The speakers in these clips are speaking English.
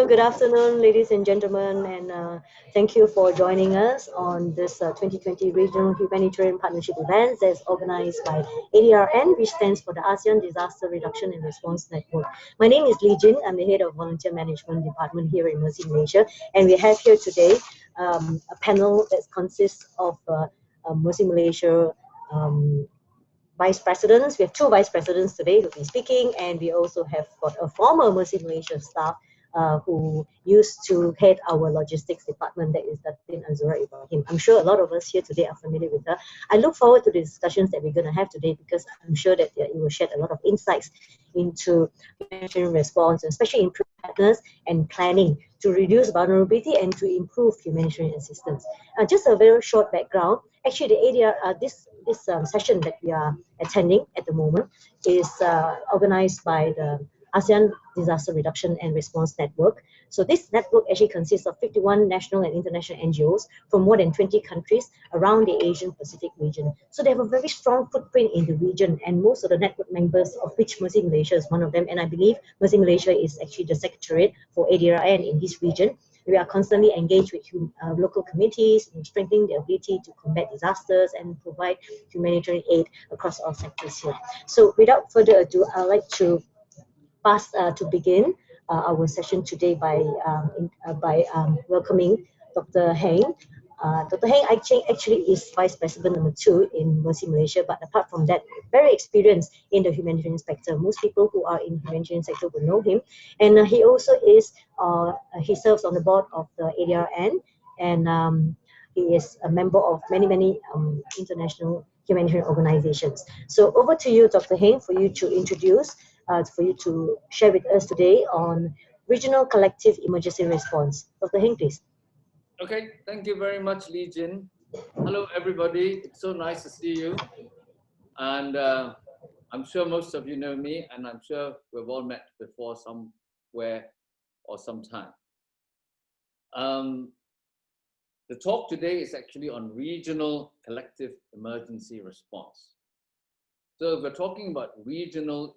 Good afternoon, ladies and gentlemen, and thank you for joining us on this 2020 Regional Humanitarian Partnership event that's organized by ADRN, which stands for the ASEAN Disaster Reduction and Response Network. My name is Lee Jin. I'm the head of Volunteer Management Department here in Mercy, Malaysia, and we have here today a panel that consists of Mercy Malaysia vice presidents. We have two vice presidents today who will be speaking, and we also have got a former Mercy Malaysia staff who used to head our logistics department, that is Datin Azura Ibrahim. I'm sure a lot of us here today are familiar with her. I look forward to the discussions that we're going to have today because I'm sure that it will shed a lot of insights into humanitarian response, especially in preparedness and planning to reduce vulnerability and to improve humanitarian assistance. Just a very short background. Actually, the ADR, this session that we are attending at the moment is organized by the ASEAN Disaster Reduction and Response Network. So this network actually consists of 51 national and international NGOs from more than 20 countries around the Asian Pacific region. So they have a very strong footprint in the region, and most of the network members, of which Mercy Malaysia is one of them, and I believe Mercy Malaysia is actually the secretariat for ADRN in this region. We are constantly engaged with local communities in strengthening their ability to combat disasters and provide humanitarian aid across all sectors here. So without further ado, I'd like to pass to begin our session today by welcoming Dr. Heng. Dr. Heng actually is Vice President number 2 in Mercy Malaysia, but apart from that, very experienced in the humanitarian sector. Most people who are in the humanitarian sector will know him. And he also is, he serves on the board of the ADRN, and he is a member of many international humanitarian organizations. So over to you, Dr. Heng, for you to introduce, for you to share with us today on Regional Collective Emergency Response. Dr. Heng, please. Okay, thank you very much, Lee Jin. Hello, everybody. It's so nice to see you. And I'm sure most of you know me, and I'm sure we've all met before somewhere or sometime. The talk today is actually on regional collective emergency response. So if we're talking about regional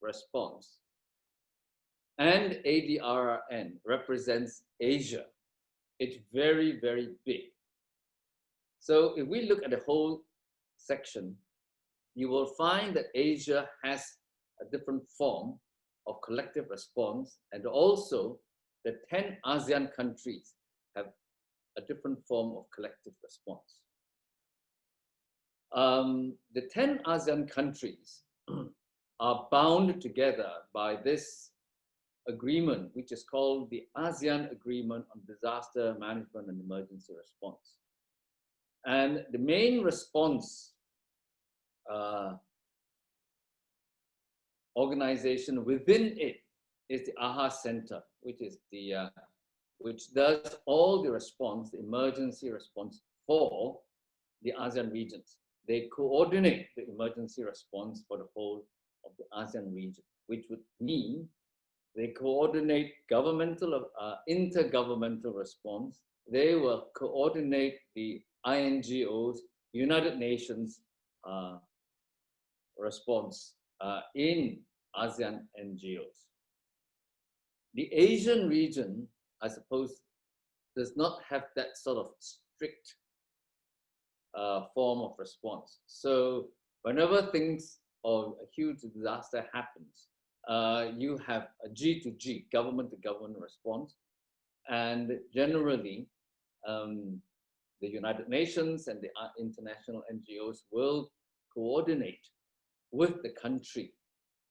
response, and ADRN represents Asia, it's very, very big. So if we look at the whole section, you will find that Asia has a different form of collective response, and also the 10 ASEAN countries have a different form of collective response. The 10 ASEAN countries are bound together by this agreement, which is called the ASEAN Agreement on Disaster Management and Emergency Response. And the main response organization within it is the AHA Center, which is the which does all the response, the emergency response for the ASEAN regions. They coordinate the emergency response for the whole of the ASEAN region, which would mean they coordinate governmental, intergovernmental response. They will coordinate the INGOs, United Nations response in ASEAN NGOs. The Asian region, I suppose, does not have that sort of strict form of response. So whenever things or a huge disaster happens, you have a G to G, government to government response. And generally, the United Nations and the international NGOs will coordinate with the country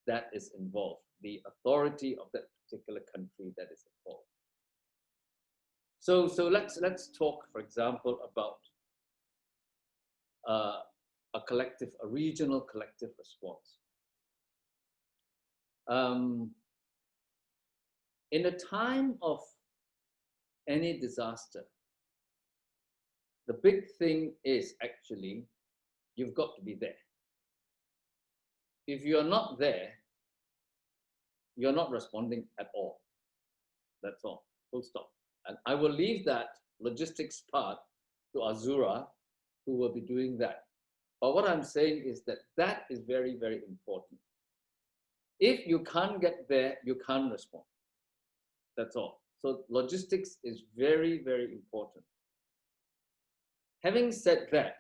that is involved, the authority of that particular country that is involved. So let's talk, for example, about a regional collective response. In a time of any disaster, the big thing is actually you've got to be there. If you're not there, you're not responding at all. That's all, full stop. And I will leave that logistics part to Azura, who will be doing that. But what I'm saying is that that is very, very important. If you can't get there, you can't respond. That's all. So logistics is very, very important. Having said that,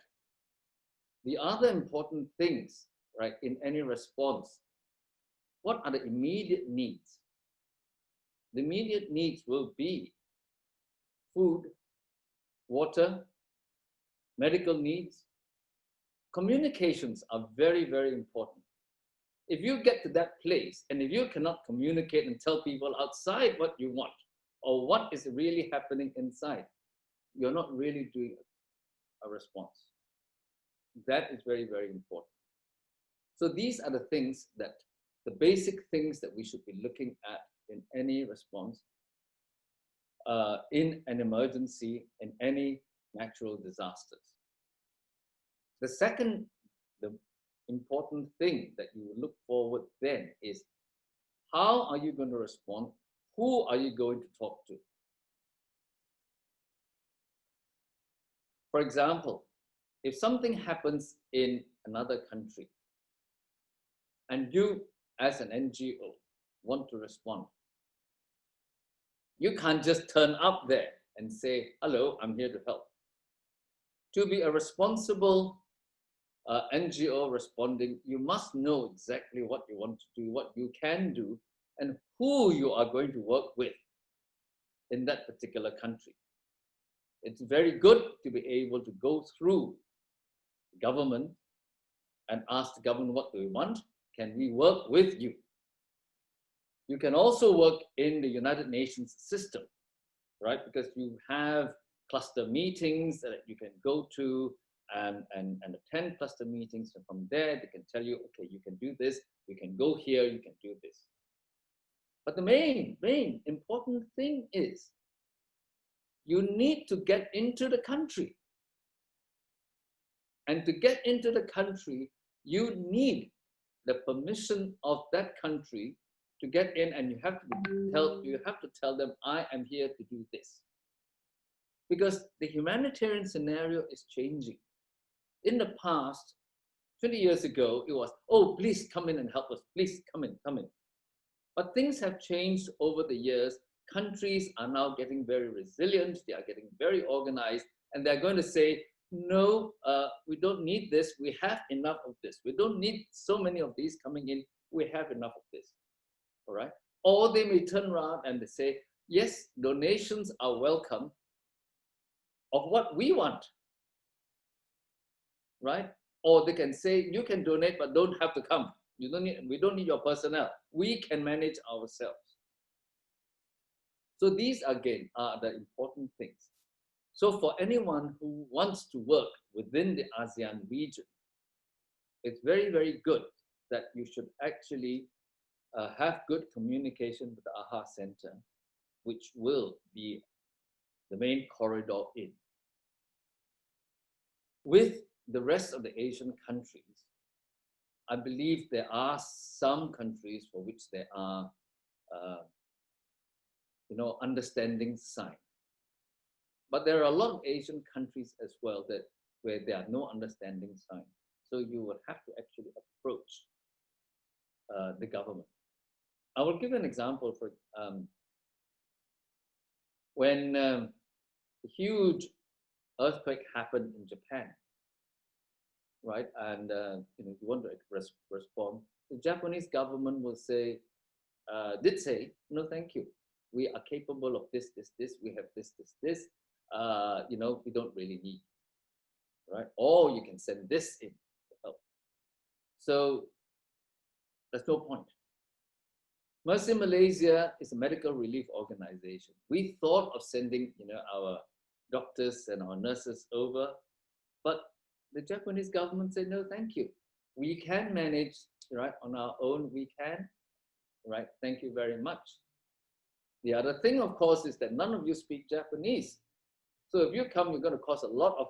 the other important things, right, in any response, what are the immediate needs? The immediate needs will be food, water, medical needs. Communications are very, very important. If you get to that place and if you cannot communicate and tell people outside what you want or what is really happening inside, you're not really doing a response. That is very, very important. So these are the things that, the basic things that we should be looking at in any response, in an emergency, in any natural disasters. The second, the important thing that you look forward then is, how are you going to respond? Who are you going to talk to? For example, if something happens in another country and you as an NGO want to respond, you can't just turn up there and say, hello, I'm here to help. To be a responsible NGO responding, you must know exactly what you want to do, what you can do, and who you are going to work with in that particular country. It's very good to be able to go through the government and ask the government, what do we want? Can we work with you? You can also work in the United Nations system, right? Because you have cluster meetings that you can go to and attend cluster meetings. And from there, they can tell you, okay, you can do this, you can go here, you can do this. But the main important thing is you need to get into the country. And to get into the country, you need the permission of that country to get in, and you have to tell them, I am here to do this. Because the humanitarian scenario is changing. In the past, 20 years ago, it was, oh, please come in and help us. Please come in, come in. But things have changed over the years. Countries are now getting very resilient. They are getting very organized. And they're going to say, no, we don't need this. We have enough of this. We don't need so many of these coming in. We have enough of this. All right? Or they may turn around and they say, yes, donations are welcome of what we want. Right? Or they can say, you can donate, but don't have to come. We don't need your personnel. We can manage ourselves. So these, again, are the important things. So for anyone who wants to work within the ASEAN region, it's very, very good that you should actually have good communication with the AHA Center, which will be the main corridor in. With the rest of the Asian countries, I believe there are some countries for which there are, understanding signed. But there are a lot of Asian countries as well where there are no understanding signed. So you will have to actually approach the government. I will give an example for when a huge earthquake happened in Japan, right? And you want to respond. The Japanese government will say, did say, no, thank you. We are capable of this, this, this. We have this, this, this. We don't really need, right? Or you can send this in to help. So there's no point. Mercy Malaysia is a medical relief organization. We thought of sending, our doctors and our nurses over, but the Japanese government said, no, thank you. We can manage, right, on our own, we can, right? Thank you very much. The other thing, of course, is that none of you speak Japanese. So if you come, you're going to cause a lot of,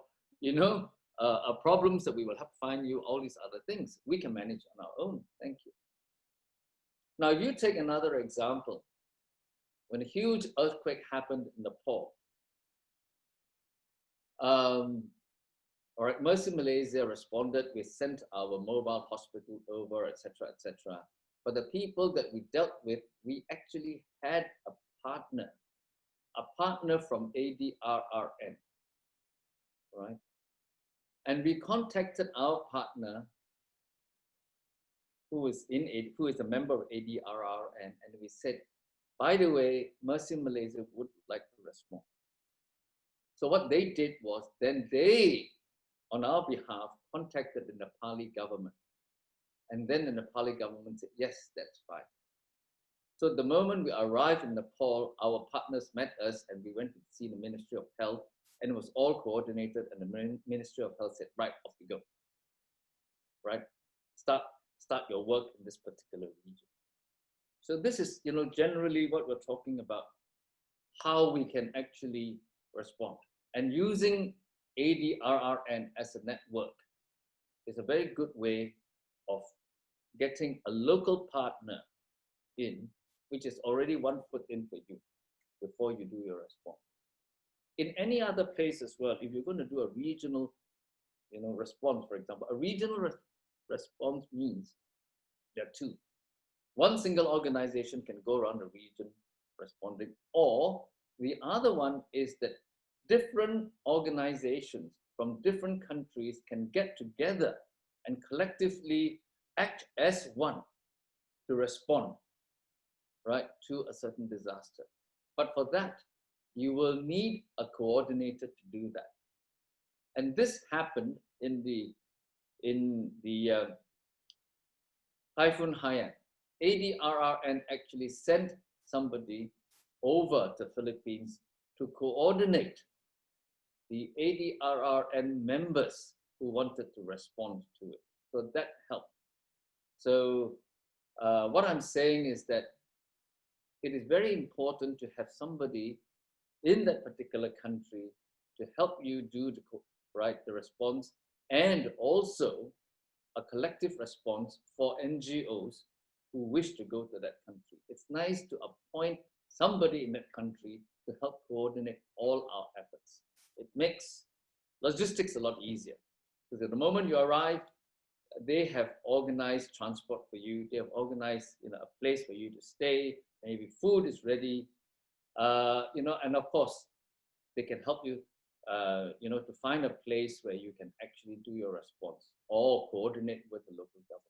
problems that we will have to find you, all these other things. We can manage on our own. Thank you. Now, if you take another example, when a huge earthquake happened in Nepal, all right, Mercy Malaysia responded. We sent our mobile hospital over, etc., etc. But the people that we dealt with, we actually had a partner from ADRRN, right? And we contacted our partner who is a member of ADRRN, and we said, by the way, Mercy Malaysia would like to respond. So what they did was, then they, on our behalf, contacted the Nepali government. And then the Nepali government said, yes, that's fine. So the moment we arrived in Nepal, our partners met us and we went to see the Ministry of Health, and it was all coordinated, and the Ministry of Health said, right, off we go. Right? Start your work in this particular region. So this is, generally what we're talking about, how we can actually respond. And using ADRRN as a network is a very good way of getting a local partner in, which is already one foot in for you before you do your response. In any other place as well, if you're going to do a regional, response, for example, a regional response means there are two. One single organization can go around the region responding, or the other one is that different organizations from different countries can get together and collectively act as one to respond, right, to a certain disaster. But for that, you will need a coordinator to do that. And this happened in the Typhoon Haiyan. ADRRN actually sent somebody over to Philippines to coordinate the ADRRN members who wanted to respond to it. So that helped. So what I'm saying is that it is very important to have somebody in that particular country to help you do the response, and also a collective response for NGOs who wish to go to that country. It's nice to appoint somebody in that country to help coordinate all our efforts. It makes logistics a lot easier, because at the moment you arrive, they have organized transport for you. They have organized, a place for you to stay. Maybe food is ready, and of course, they can help you, to find a place where you can actually do your response or coordinate with the local government.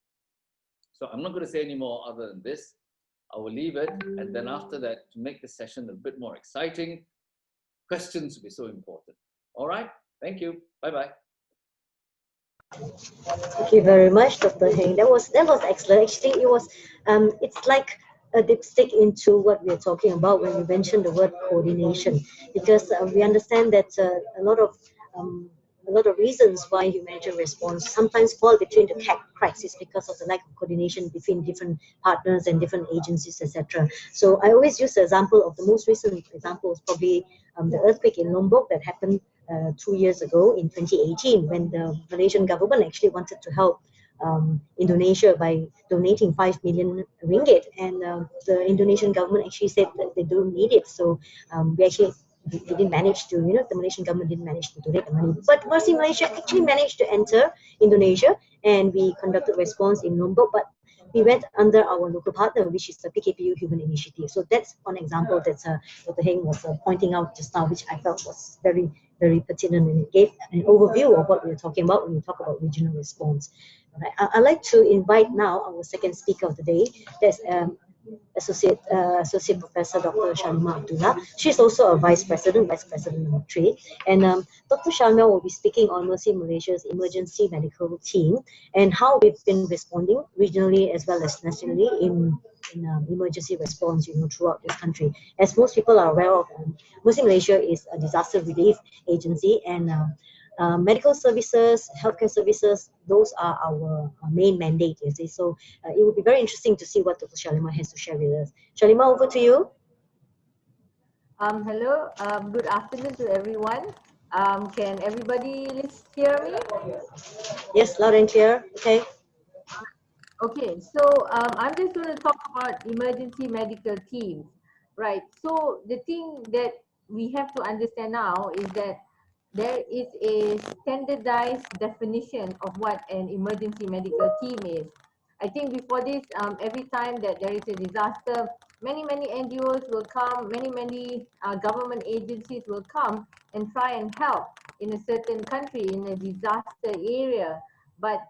So I'm not going to say any more other than this. I will leave it, and then after that, to make the session a bit more exciting, questions will be so important. All right, thank you. Bye-bye. Thank you very much, Dr. Heng. That was excellent. Actually, it's like a dipstick into what we're talking about when we mention the word coordination, because we understand that a lot of reasons why humanitarian response sometimes fall between the cracks is because of the lack of coordination between different partners and different agencies, etc. So I always use the example of the most recent example is probably the earthquake in Lombok that happened 2 years ago in 2018, when the Malaysian government actually wanted to help Indonesia by donating 5 million ringgit, and the Indonesian government actually said that they don't need it. So we didn't manage to, the Malaysian government didn't manage to donate the money. But Mercy Malaysia actually managed to enter Indonesia, and we conducted response in Lombok, but we went under our local partner, which is the PKPU Human Initiative. So that's one example that Dr. Heng was pointing out just now, which I felt was very, very pertinent, and it gave an overview of what we're talking about when we talk about regional response. Right. I'd like to invite now our second speaker of the day. That's Associate Professor Dr. Shalima Abdullah. She's also a Vice President of Trade. And Dr. Shalima will be speaking on Mercy Malaysia's emergency medical team and how we've been responding regionally as well as nationally in emergency response, throughout this country. As most people are aware of, Mercy Malaysia is a disaster relief agency, and medical services, healthcare services, those are our main mandate, you see. So it would be very interesting to see what Dr. Shalima has to share with us. Shalima, over to you. Hello, good afternoon to everyone. Can everybody hear me? Yes, loud and clear. Okay. Okay, so I'm just going to talk about emergency medical teams, right? So the thing that we have to understand now is that there is a standardized definition of what an emergency medical team is. I think before this, every time that there is a disaster, many NGOs will come, many government agencies will come and try and help in a certain country, in a disaster area. But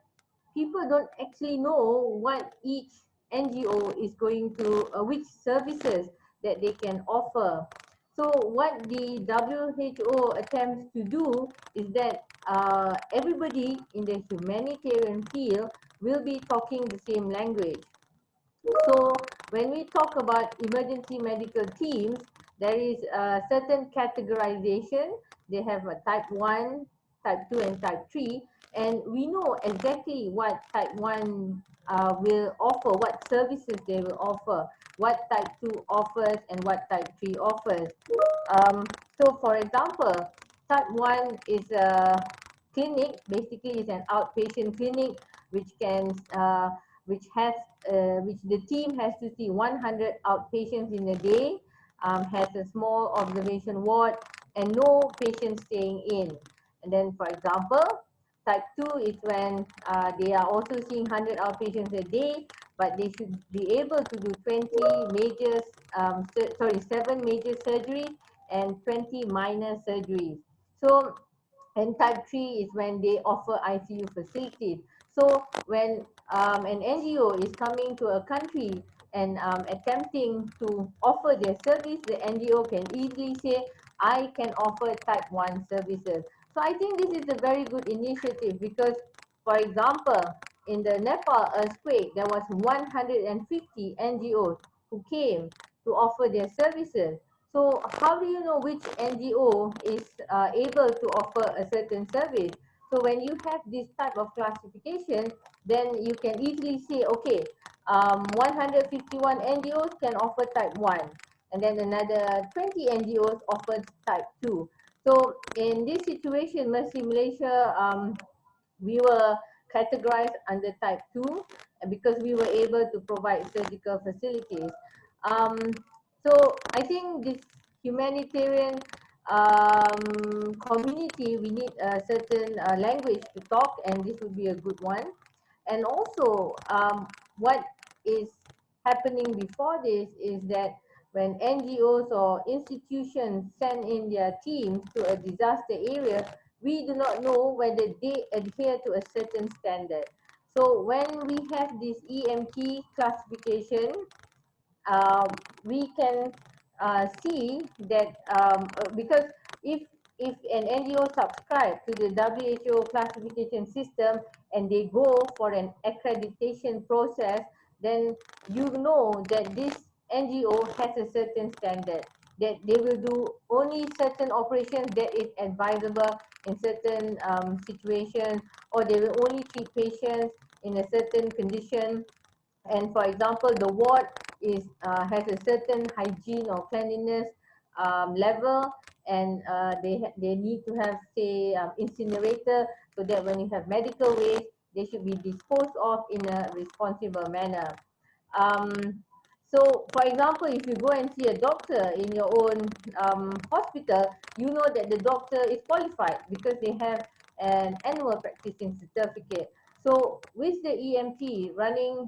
people don't actually know what each NGO is going to, which services that they can offer. So what the WHO attempts to do is that everybody in the humanitarian field will be talking the same language. So when we talk about emergency medical teams, there is a certain categorization. They have a type 1, type 2, and type 3. And we know exactly what type 1 will offer, what services they will offer, what type 2 offers, and what type 3 offers. So for example, type 1 is a clinic, basically is an outpatient clinic which can which the team has to see 100 outpatients in a day, has a small observation ward, and no patients staying in. And then, for example, type 2 is when they are also seeing 100 outpatients a day, but they should be able to do 20 major, 7 major surgeries and 20 minor surgeries. So, and type 3 is when they offer ICU facilities. So when an NGO is coming to a country and attempting to offer their service, the NGO can easily say, I can offer type 1 services. So I think this is a very good initiative because, for example, in the Nepal earthquake, there was 150 NGOs who came to offer their services. So how do you know which NGO is able to offer a certain service? So when you have this type of classification, then you can easily say, okay, 151 NGOs can offer type 1, and then another 20 NGOs offer type 2. So in this situation, Mercy Malaysia, we were categorized under type 2 because we were able to provide surgical facilities. Um, so I think this humanitarian community, we need a certain language to talk, and this would be a good one. And also, what is happening before this is that when NGOs or institutions send in their teams to a disaster area, we do not know whether they adhere to a certain standard. So when we have this EMT classification, we can see that because if an NGO subscribe to the WHO classification system and they go for an accreditation process, then you know that this NGO has a certain standard, that they will do only certain operations that is advisable in certain situations, or they will only treat patients in a certain condition. And for example, the ward is has a certain hygiene or cleanliness level, and they need to have, say, incinerator, so that when you have medical waste, they should be disposed of in a responsible manner. Um, so, for example, if you go and see a doctor in your own hospital, you know that the doctor is qualified because they have an annual practicing certificate. So, with the EMT running,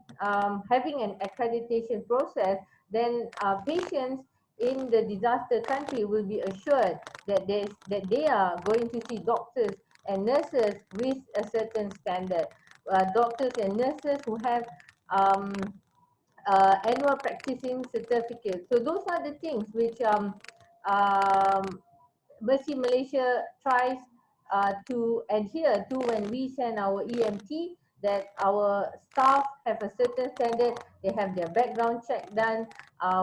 having an accreditation process, then patients in the disaster country will be assured that they are going to see doctors and nurses with a certain standard. Doctors and nurses who have um, annual practicing certificate. So those are the things which um, Mercy Malaysia tries to adhere to when we send our EMT, that our staff have a certain standard, they have their background check done.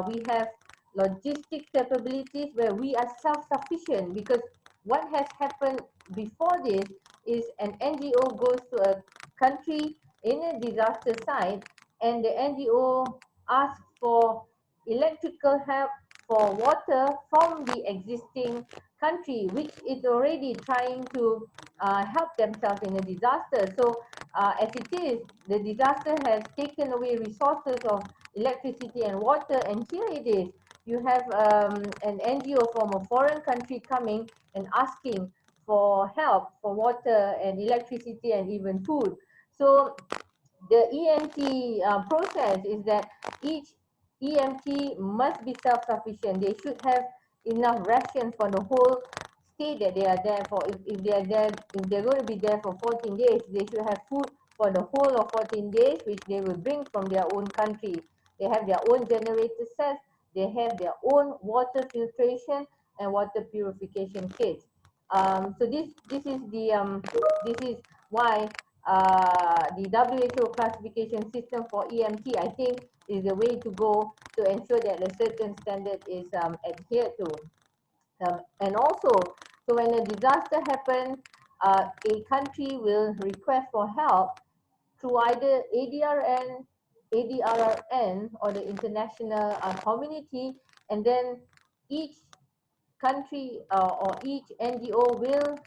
We have logistic capabilities where we are self-sufficient, because what has happened before this is an NGO goes to a country in a disaster site, and the NGO asks for electrical help, for water from the existing country, which is already trying to help themselves in a disaster. So as it is, the disaster has taken away resources of electricity and water, and here it is. You have an NGO from a foreign country coming and asking for help for water and electricity and even food. So the EMT process is that each EMT must be self-sufficient. They should have enough rations for the whole stay that they are there for. If they are there, if they're going to be there for 14 days, they should have food for the whole of 14 days, which they will bring from their own country. They have their own generator sets. They have their own water filtration and water purification kits. So this is why the WHO classification system for EMT, I think, is the way to go to ensure that a certain standard is adhered to. And also, so when a disaster happens, a country will request for help through either ADRRN, or the international community, and then each country or each NGO will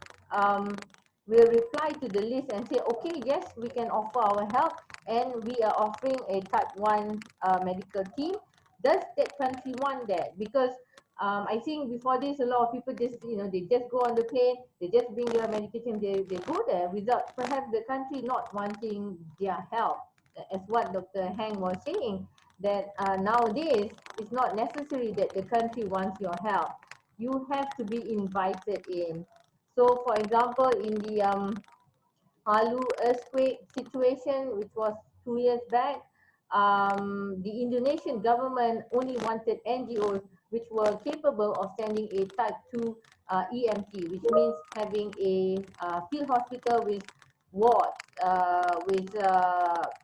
reply to the list and say, okay, yes, we can offer our help, and we are offering a type 1 medical team. Does that country want that? Because I think before this, a lot of people just, they just go on the plane, they just bring their medication, they go there without perhaps the country not wanting their help. As what Dr. Hang was saying, that nowadays it's not necessary that the country wants your help. You have to be invited in. So, for example, in the Palu earthquake situation, which was 2 years back, the Indonesian government only wanted NGOs which were capable of sending a type 2 EMT, which means having a field hospital with wards, with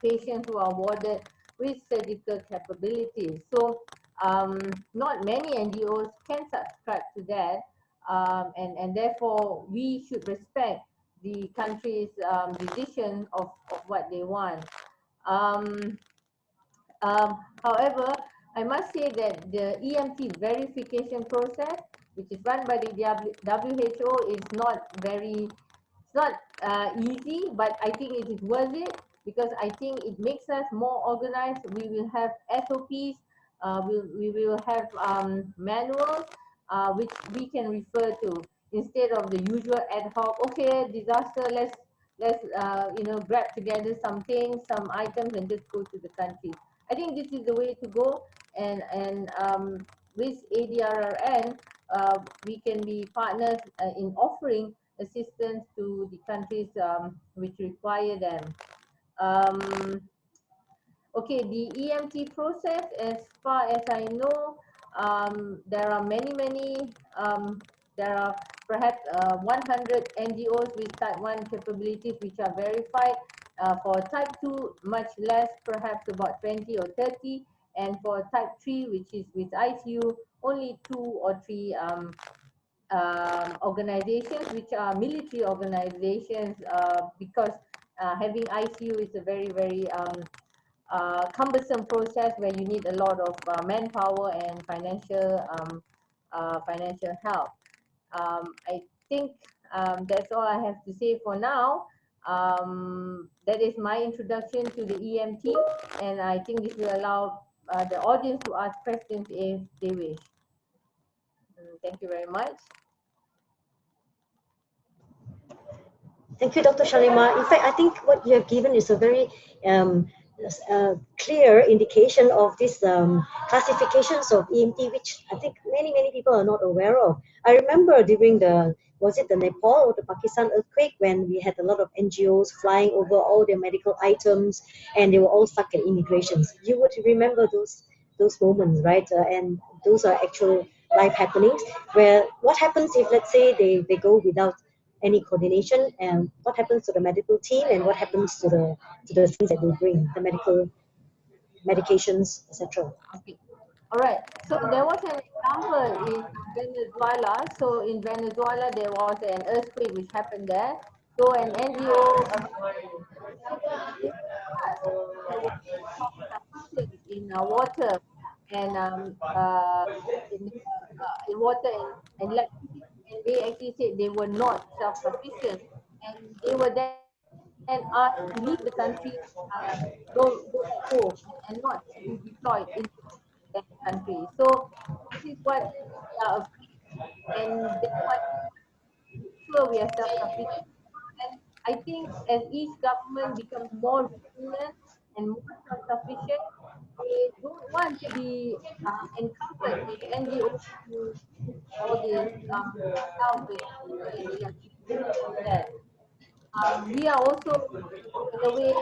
patients who are warded with surgical capabilities. So not many NGOs can subscribe to that, and therefore we should respect the country's decision of what they want. Um, However, I must say that the EMT verification process, which is run by the WHO, is not very, it's not easy, but I think it is worth it, because I think it makes us more organized. We will have SOPs, we will have manuals which we can refer to, instead of the usual ad hoc, okay, disaster, let's grab together some things, some items, and just go to the country. I think this is the way to go, and with ADRRN, we can be partners in offering assistance to the countries which require them. Um, okay, the EMT process, as far as I know, there are many, there are perhaps 100 NGOs with type 1 capabilities which are verified. For type 2, much less, perhaps about 20 or 30. And for type 3, which is with ICU, only 2 or 3 organizations, which are military organizations, because having ICU is a very cumbersome process where you need a lot of manpower and financial help. I think that's all I have to say for now. That is my introduction to the EMT, and I think this will allow the audience to ask questions if they wish. Thank you very much. Thank you, Dr. Shalima. In fact, I think what you have given is a very clear indication of these classifications of EMT, which I think many people are not aware of. I remember during was it the Nepal or the Pakistan earthquake, when we had a lot of NGOs flying over all their medical items, and they were all stuck at immigrations. You would remember those moments, right? And those are actual life happenings, where what happens if, let's say, they go without any coordination, and what happens to the medical team, and what happens to the things that they bring, the medical medications, etc. Okay. All right. So there was an example in Venezuela. So in Venezuela, there was an earthquake which happened there. So an NGO in water and in water and electricity, and they actually said they were not self-sufficient, and they were then asked to leave the country, go back home, and not be deployed into that country. So this is what we are afraid, and that's why we sure we are self-sufficient. And I think as each government becomes more resilient and more self-sufficient, they don't want to be encountered with NGOs who use all this help with electricity and all that. We are also, in a way,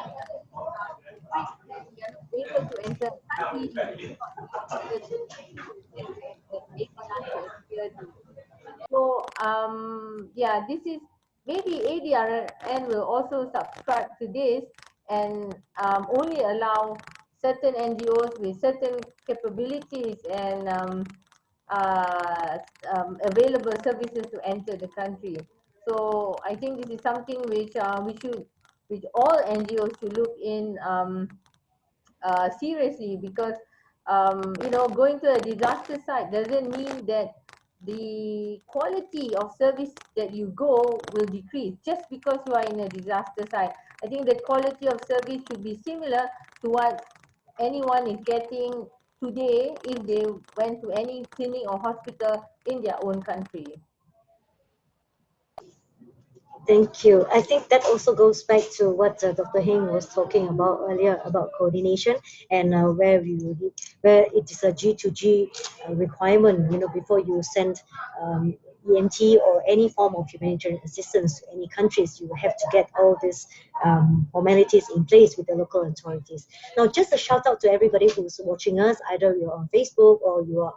restrict that we are not able to enter the country if we do not fulfill the conditions that they want us to adhere to. So yeah, this is maybe ADRN will also subscribe to this and only allow certain NGOs with certain capabilities and available services to enter the country. So I think this is something which which all NGOs should look in seriously, because going to a disaster site doesn't mean that the quality of service that you go will decrease just because you are in a disaster site. I think the quality of service should be similar to what anyone is getting today if they went to any clinic or hospital in their own country. Thank you. I think that also goes back to what Dr. Heng was talking about earlier about coordination and where it is a G2G requirement, before you send EMT or any form of humanitarian assistance to any countries, you have to get all these formalities in place with the local authorities. Now, just a shout out to everybody who's watching us, either you're on Facebook or you are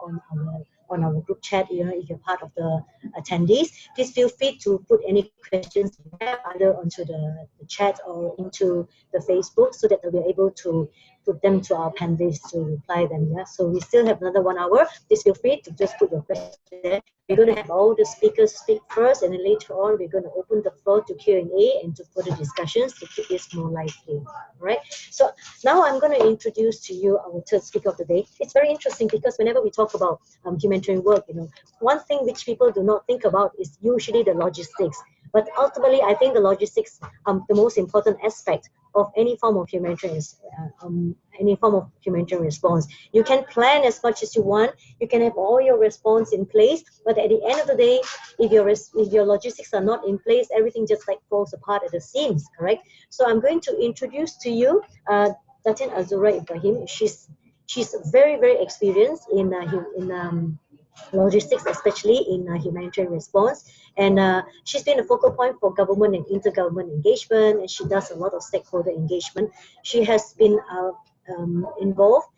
on our group chat, if you're part of the attendees. Please feel free to put any questions you have either onto the chat or into the Facebook, so that we're able to put them to our panelists to reply them. Yeah. So we still have another 1 hour. Please feel free to just put your questions there. We're going to have all the speakers speak first, and then later on we're going to open the floor to Q&A and to further discussions to keep this more lively. All right. So now I'm going to introduce to you our third speaker of the day. It's very interesting because whenever we talk about humanitarian work, one thing which people do not think about is usually the logistics. But ultimately, I think the logistics the most important aspect of any form of humanitarian response. You can plan as much as you want. You can have all your response in place, but at the end of the day, if your logistics are not in place, everything just like falls apart at the seams. Correct? So I'm going to introduce to you Datin Azura Ibrahim. She's very, very experienced in logistics, especially in humanitarian response. And she's been a focal point for government and intergovernment engagement, and she does a lot of stakeholder engagement. She has been involved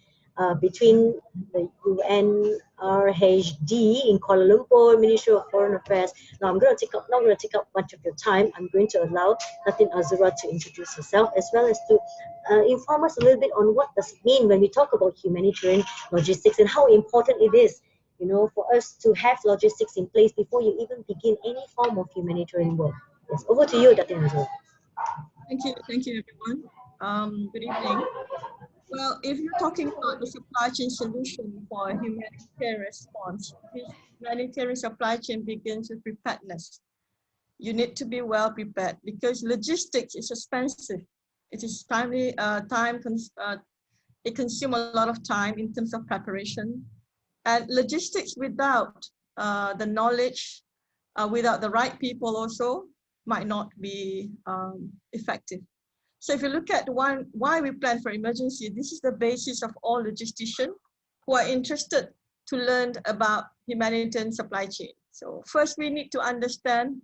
between the UNRHD in Kuala Lumpur, Ministry of Foreign Affairs. Now I'm not going to take up much of your time. I'm going to allow Datin Azura to introduce herself, as well as to inform us a little bit on what does it mean when we talk about humanitarian logistics and how important it is, for us to have logistics in place before you even begin any form of humanitarian work. Yes, over to you, Dr. Anzo. Thank you, everyone. Good evening. Well, if you're talking about the supply chain solution for a humanitarian response, this humanitarian supply chain begins with preparedness. You need to be well prepared because logistics is expensive. It is it consumes a lot of time in terms of preparation. And logistics without the knowledge, without the right people also, might not be effective. So if you look at why we plan for emergency, this is the basis of all logisticians who are interested to learn about humanitarian supply chain. So first we need to understand,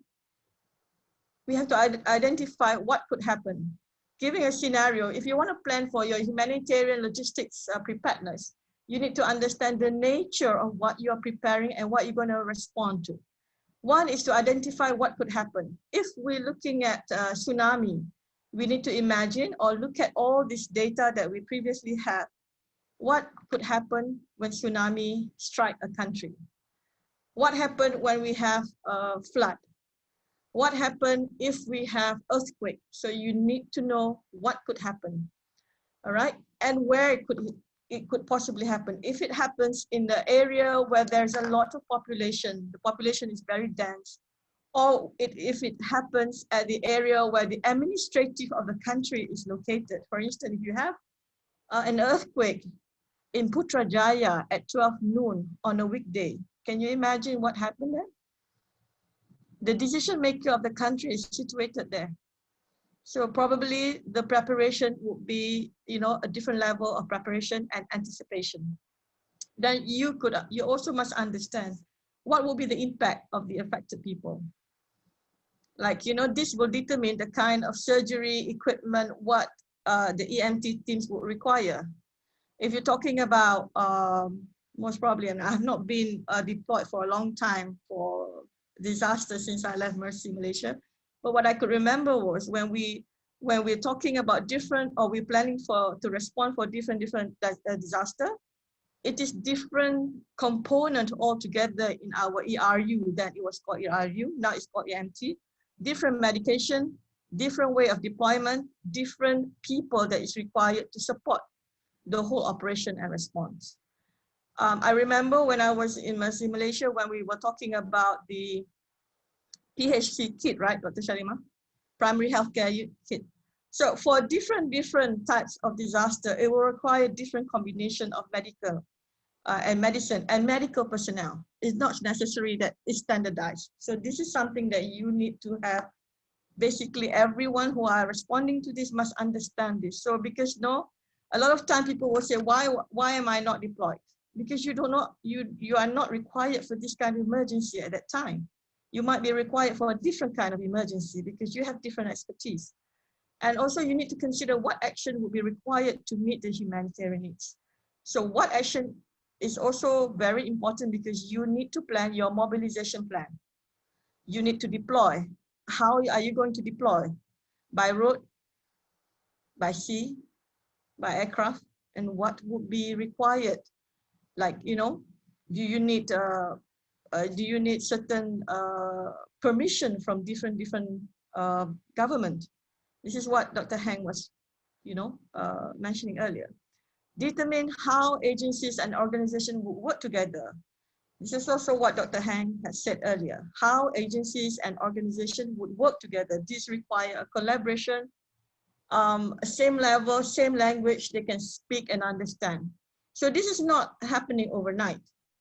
we have to identify what could happen. Giving a scenario, if you want to plan for your humanitarian logistics preparedness, you need to understand the nature of what you are preparing and what you're going to respond to. One is to identify what could happen. If we're looking at tsunami, we need to imagine or look at all this data that we previously had. What could happen when tsunami strike a country? What happened when we have a flood? What happened if we have earthquake? So you need to know what could happen, all right? And where it could possibly happen. If it happens in the area where there's a lot of population, the population is very dense, or if it happens at the area where the administrative of the country is located. For instance, if you have an earthquake in Putrajaya at 12 noon on a weekday, can you imagine what happened there? The decision maker of the country is situated there. So probably the preparation would be, you know, a different level of preparation and anticipation. Then you also must understand what will be the impact of the affected people. Like, you know, this will determine the kind of surgery equipment, what the EMT teams would require. If you're talking about, most probably, and I've not been deployed for a long time for disaster since I left Mercy, Malaysia. But what I could remember was when we're talking about different, or we're planning to respond for different disaster, it is different component altogether in our ERU. Then it was called ERU, now it's called EMT. Different medication, different way of deployment, different people that is required to support the whole operation and response. I remember when I was in Mercy, Malaysia, when we were talking about the PHC kit, right, Dr. Sharima? Primary healthcare kit. So for different types of disaster, it will require different combination of medical and medicine and medical personnel. It's not necessary that it's standardized. So this is something that you need to have. Basically, everyone who are responding to this must understand this. So because a lot of time people will say, why am I not deployed? Because you are not required for this kind of emergency at that time. You might be required for a different kind of emergency because you have different expertise. And also you need to consider what action will be required to meet the humanitarian needs. So what action is also very important because you need to plan your mobilization plan. You need to deploy. How are you going to deploy? By road, by sea, by aircraft, and what would be required? Like, you know, do you need certain permission from different government? This is what Dr. Hang was, mentioning earlier. Determine how agencies and organizations will work together. This is also what Dr. Hang has said earlier. How agencies and organizations would work together. This requires a collaboration, same level, same language they can speak and understand. So this is not happening overnight.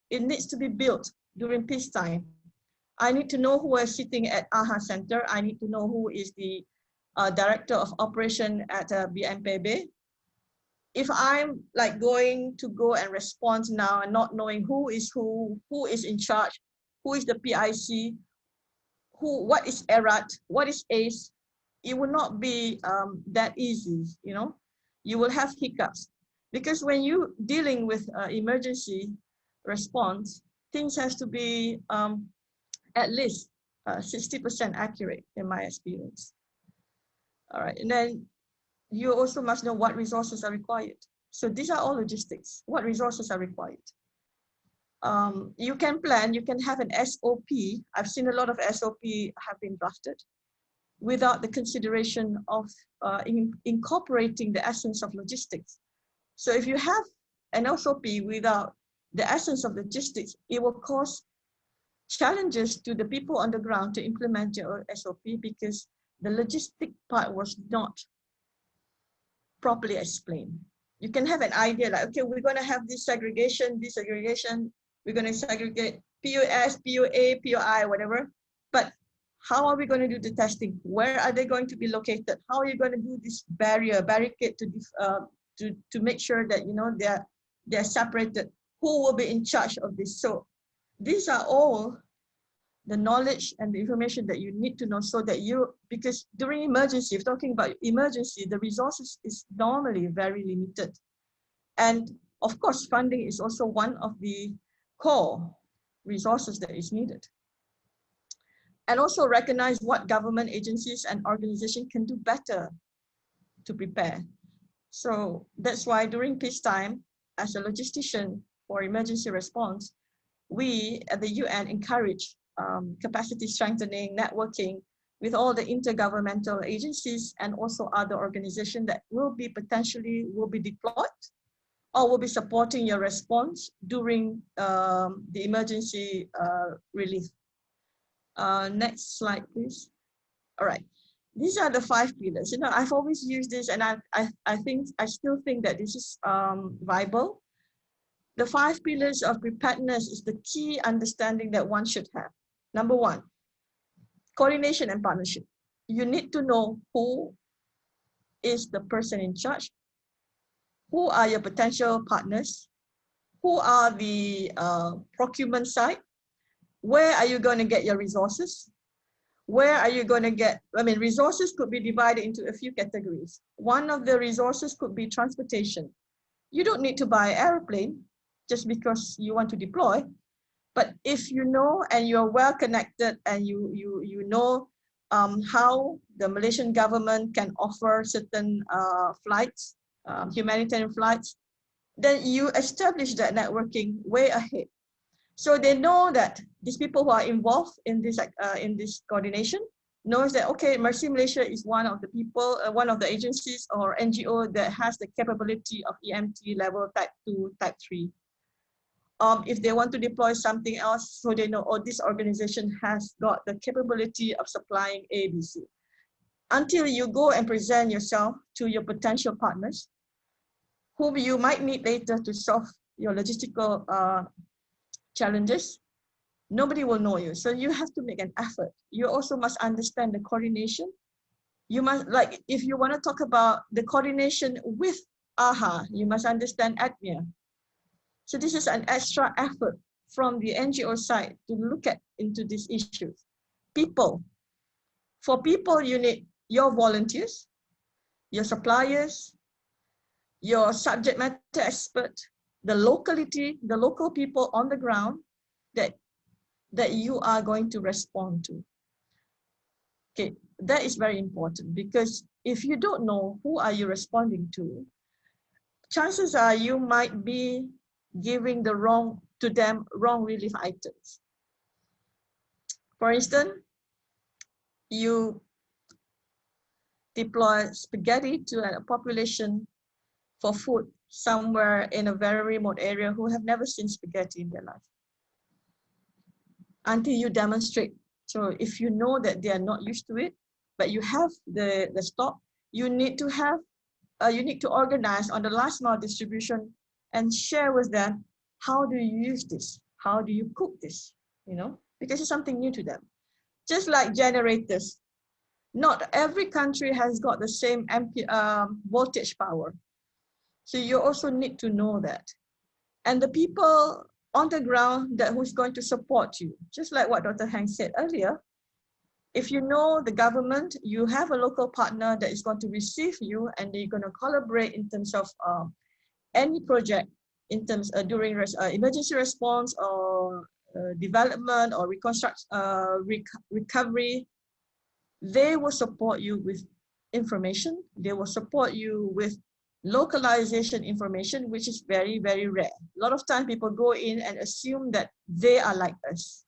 It needs to be built during peacetime. I need to know who is sitting at AHA Center. I need to know who is the Director of Operation at BNPB. If I'm like going to go and respond now and not knowing who is in charge, who is the PIC, what is ERAT, what is ACE, it will not be that easy, you know. You will have hiccups. Because when you're dealing with emergency response, things has to be at least 60% accurate in my experience. All right, and then you also must know what resources are required. So these are all logistics. What resources are required? You can plan, you can have an SOP. I've seen a lot of SOP have been drafted without the consideration of incorporating the essence of logistics. So if you have an SOP without the essence of logistics, it will cause challenges to the people on the ground to implement your SOP because the logistic part was not properly explained. You can have an idea like, okay, we're going to have this segregation, we're going to segregate POS, POA, POI, whatever. But how are we going to do the testing? Where are they going to be located? How are you going to do this barricade to make sure that, you know, they're separated? Who will be in charge of this? So these are all the knowledge and the information that you need to know so that because during emergency, if talking about emergency, the resources is normally very limited. And of course, funding is also one of the core resources that is needed. And also recognize what government agencies and organizations can do better to prepare. So that's why during peacetime, as a logistician for emergency response, we at the UN encourage capacity strengthening, networking with all the intergovernmental agencies and also other organizations that will be deployed or will be supporting your response during the emergency relief. Next slide, please. All right, these are the 5 pillars. You know, I've always used this, and I still think that this is viable. The 5 pillars of preparedness is the key understanding that one should have. Number 1, coordination and partnership. You need to know who is the person in charge? Who are your potential partners? Who are the procurement side? Where are you going to get your resources? Where are you going to get, resources could be divided into a few categories. One of the resources could be transportation. You don't need to buy an airplane just because you want to deploy. But if you know and you're well connected and you know how the Malaysian government can offer certain flights, humanitarian flights, then you establish that networking way ahead. So they know that these people who are involved in this coordination knows that, okay, Mercy Malaysia is one of the people, one of the agencies or NGO that has the capability of EMT level type 2, type 3. If they want to deploy something else, so they know, oh, this organization has got the capability of supplying ABC. Until you go and present yourself to your potential partners, whom you might need later to solve your logistical challenges, nobody will know you. So you have to make an effort. You also must understand the coordination. You must, like, if you want to talk about the coordination with AHA, you must understand ADMIA. So this is an extra effort from the NGO side to look at into these issues. People. For people, you need your volunteers, your suppliers, your subject matter expert, the locality, the local people on the ground that you are going to respond to. Okay, that is very important, because if you don't know who are you responding to, chances are you might be giving wrong relief items. For instance, you deploy spaghetti to a population for food somewhere in a very remote area who have never seen spaghetti in their life. Until you demonstrate. So if you know that they are not used to it, but you have the stock, you need to have, you need to organize on the last mile distribution and share with them, how do you use this? How do you cook this? You know, because it's something new to them. Just like generators, not every country has got the same voltage power. So you also need to know that. And the people on the ground who's going to support you, just like what Dr. Hang said earlier, if you know the government, you have a local partner that is going to receive you and they're going to collaborate in terms of any project, in terms during emergency response or development or recovery, they will support you with information. They will support you with localization information, which is very, very rare. A lot of times people go in and assume that they are like us.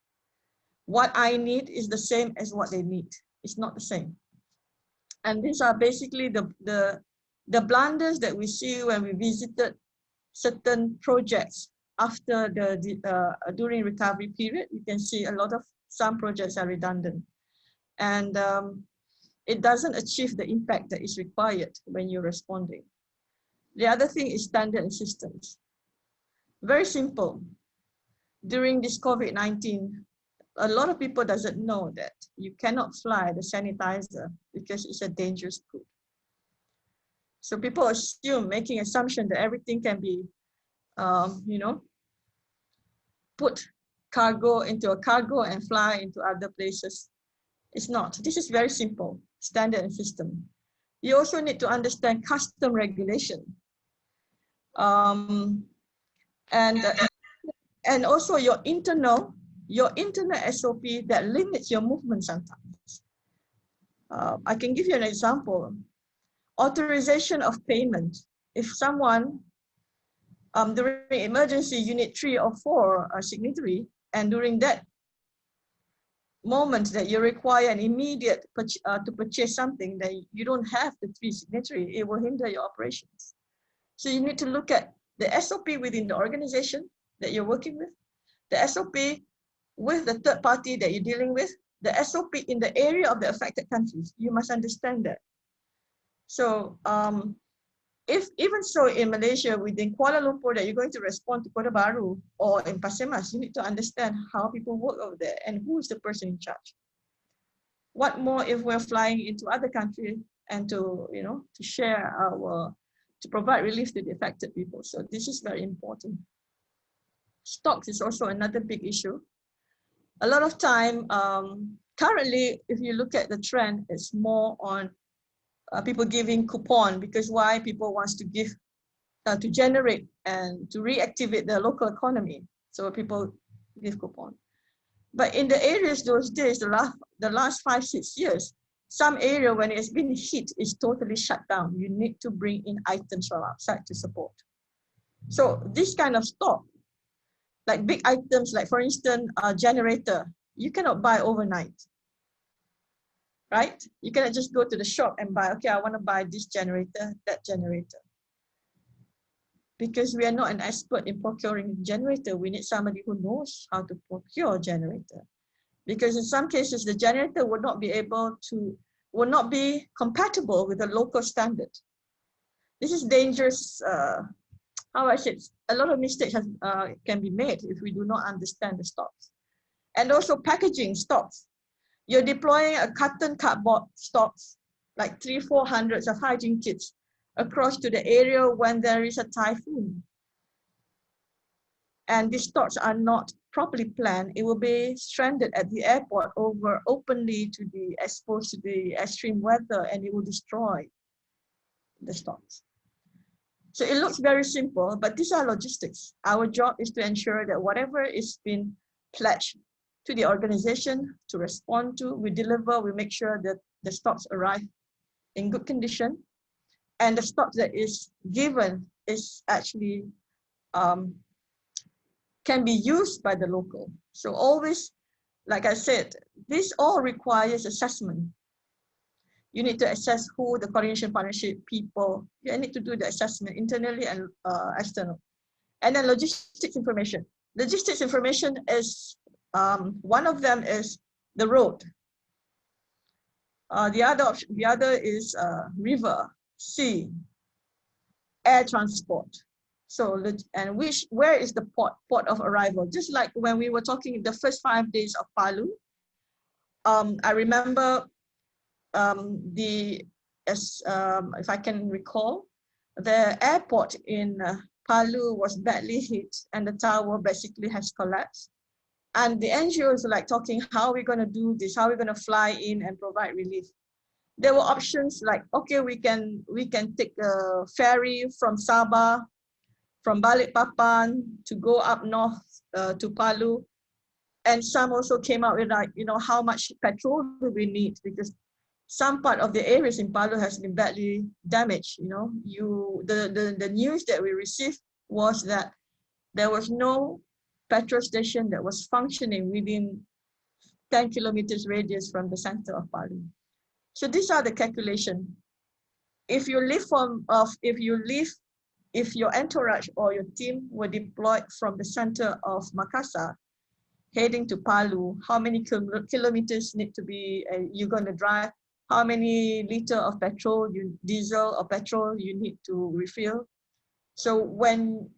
What I need is the same as what they need. It's not the same. And these are basically the blunders that we see when we visited certain projects after during recovery period. You can see some projects are redundant. And it doesn't achieve the impact that is required when you're responding. The other thing is standard systems. Very simple. During this COVID-19, a lot of people doesn't know that you cannot fly the sanitizer because it's a dangerous food. So people assume, making assumption that everything can be, put cargo into a cargo and fly into other places. It's not. This is very simple, standard system. You also need to understand custom regulation. And also your internal SOP that limits your movement sometimes. I can give you an example. Authorization of payment. If someone, during emergency, you need 3 or 4 signatory, and during that moment that you require an immediate to purchase something that you don't have the 3 signatory, it will hinder your operations. So you need to look at the SOP within the organization that you're working with, the SOP with the third party that you're dealing with, the SOP in the area of the affected countries. You must understand that. So even so in Malaysia, within Kuala Lumpur, that you're going to respond to Kota Baru or in Pasir Mas, you need to understand how people work over there and who is the person in charge. What more if we're flying into other countries and to, to share to provide relief to the affected people. So this is very important. Stocks is also another big issue. A lot of time, currently, if you look at the trend, it's more on people giving coupon, because why? People wants to give, to generate and to reactivate the local economy. So people give coupon. But in the areas those days, the last 5-6 years, some area when it's been hit is totally shut down. You need to bring in items from outside to support. So this kind of stock, like big items, like for instance, a generator, you cannot buy overnight, right? You cannot just go to the shop and buy, okay, I want to buy this generator, that generator. Because we are not an expert in procuring a generator, we need somebody who knows how to procure a generator. Because in some cases, the generator would not be compatible with the local standard. This is dangerous. How I said, a lot of mistakes can be made if we do not understand the stocks. And also packaging stocks. You're deploying a cardboard stocks, like 300-400 of hygiene kits across to the area when there is a typhoon. And these stocks are not properly planned, it will be stranded at the airport openly to be exposed to the extreme weather, and it will destroy the stocks. So it looks very simple, but these are logistics. Our job is to ensure that whatever is been pledged to the organization to respond to, we deliver, we make sure that the stocks arrive in good condition, and the stock that is given is actually can be used by the local. So always, like I said, this all requires assessment. You need to assess who the coordination partnership people, you need to do the assessment internally and external. And then logistics information. Logistics information is, one of them is the road. The other is river, sea, air transport. So, and where is the port of arrival? Just like when we were talking the first 5 days of Palu, I remember if I can recall, the airport in Palu was badly hit and the tower basically has collapsed. And the NGOs are like talking, how are we going to do this? How are we going to fly in and provide relief? There were options like, okay, we can take a ferry from Sabah, from Balikpapan to go up north to Palu. And some also came out with like, how much petrol do we need? Because some part of the areas in Palu has been badly damaged. The news that we received was that there was no petrol station that was functioning within 10 kilometers radius from the center of Palu. So these are the calculations. If your entourage or your team were deployed from the center of Makassar, heading to Palu, how many kilometers need to be you're going to drive? How many liter of petrol, diesel or petrol you need to refill? So when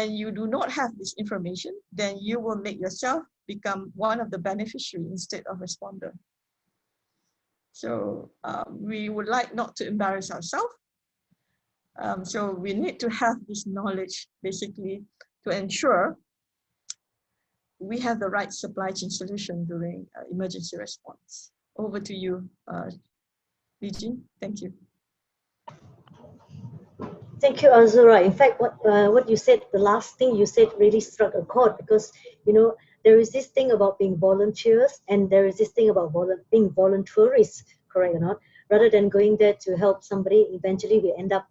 you do not have this information, then you will make yourself become one of the beneficiaries instead of responder. So we would like not to embarrass ourselves. So we need to have this knowledge basically to ensure we have the right supply chain solution during emergency response. Over to you, Li-Jin. Thank you. Thank you, Azura. In fact, what you said, the last thing you said really struck a chord, because there is this thing about being volunteers and there is this thing about being volunteerists, correct or not? Rather than going there to help somebody, eventually we end up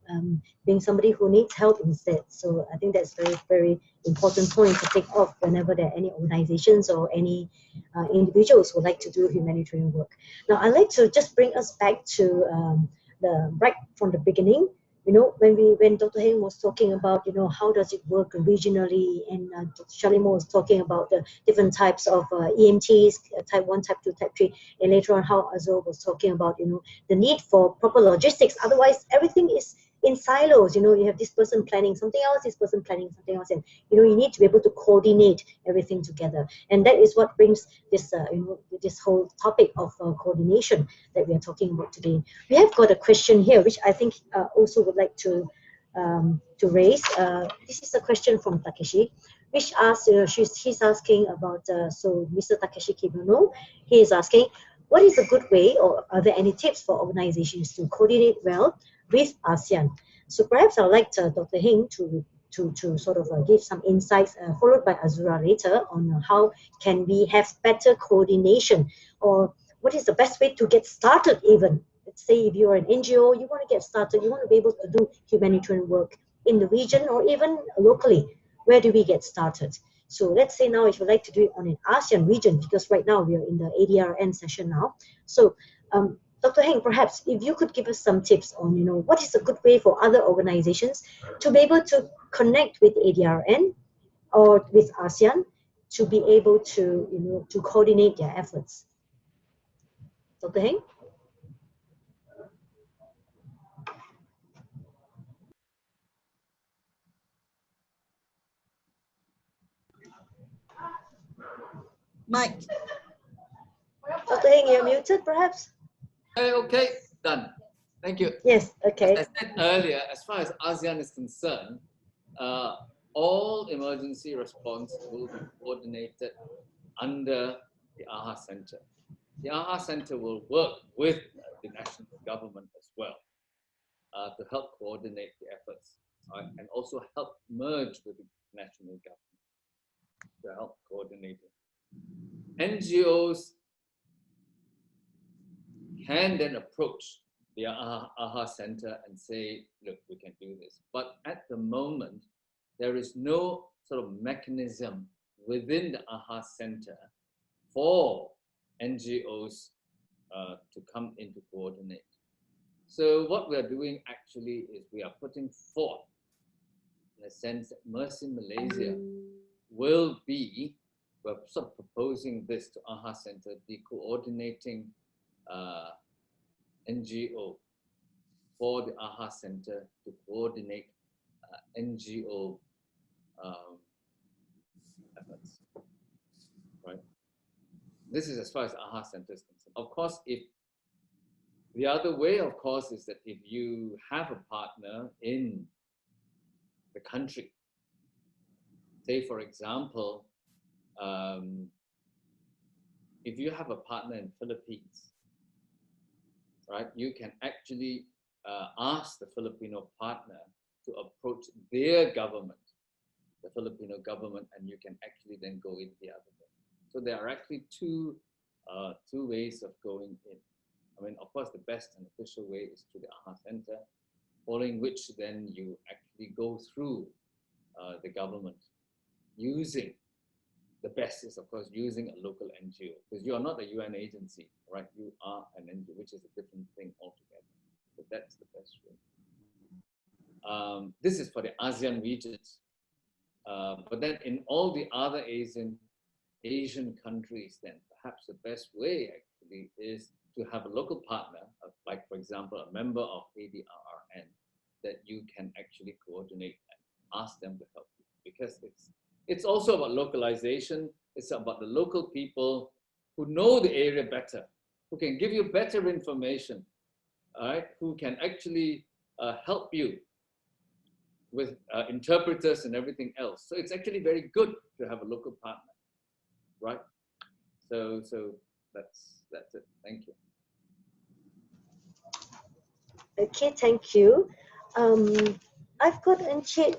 being somebody who needs help instead. So I think that's very, very important point to take off whenever there are any organizations or any individuals who like to do humanitarian work. Now, I'd like to just bring us back to right from the beginning. When Dr. Heng was talking about, how does it work regionally, and Dr. Shalimo was talking about the different types of EMTs, type 1, type 2, type 3, and later on how Azul was talking about, the need for proper logistics. Otherwise, everything is in silos. You have this person planning something else, this person planning something else, and you need to be able to coordinate everything together. And that is what brings this this whole topic of coordination that we are talking about today. We have got a question here which I think also would like to raise. This is a question from Takeshi, which asks, he's asking about, so Mr. Takeshi Kimono, he is asking, what is a good way, or are there any tips for organizations to coordinate well with ASEAN? So perhaps I'd like Dr. Heng to sort of give some insights, followed by Azura later, on how can we have better coordination, or what is the best way to get started even. Let's say if you're an NGO, you want to get started, you want to be able to do humanitarian work in the region or even locally. Where do we get started? So let's say now if you'd like to do it on an ASEAN region, because right now we are in the ADRN session now. So Dr. Heng, perhaps if you could give us some tips on, what is a good way for other organizations to be able to connect with ADRN or with ASEAN to be able to, to coordinate their efforts. Dr. Heng? Mike. Dr. Heng, you're muted, perhaps? Okay, done. Thank you. Yes, okay. As I said earlier, as far as ASEAN is concerned, all emergency response will be coordinated under the AHA Center. The AHA Center will work with the national government as well to help coordinate the efforts and also help merge with the national government to help coordinate it. NGOs can then approach the AHA Center and say, look, we can do this. But at the moment, there is no sort of mechanism within the AHA Center for NGOs to come in to coordinate. So what we are doing actually is we are putting forth, in a sense, that Mercy Malaysia will be, we're sort of proposing this to AHA Center, the coordinating NGO for the AHA Center to coordinate NGO efforts, right? This is as far as AHA Center is concerned. Of course, if the other way, of course, is that if you have a partner in the country, say, for example, if you have a partner in Philippines, right, you can actually ask the Filipino partner to approach their government, the Filipino government, and you can actually then go in the other way. So there are actually two ways of going in. I mean, of course, the best and official way is through the AHA Center, following which then you actually go through the government using, the best is, of course, using a local NGO, because you are not a UN agency, right? You are an NGO, which is a different thing altogether. So that's the best way. This is for the ASEAN regions. But then in all the other Asian countries, then perhaps the best way actually is to have a local partner, like, for example, a member of ADRN, that you can actually coordinate and ask them to help you. Because it's also about localization. It's about the local people who know the area better, who can give you better information, all right? Who can actually help you with interpreters and everything else. So it's actually very good to have a local partner, right? So that's it. Thank you. Okay, thank you. I've got Mr.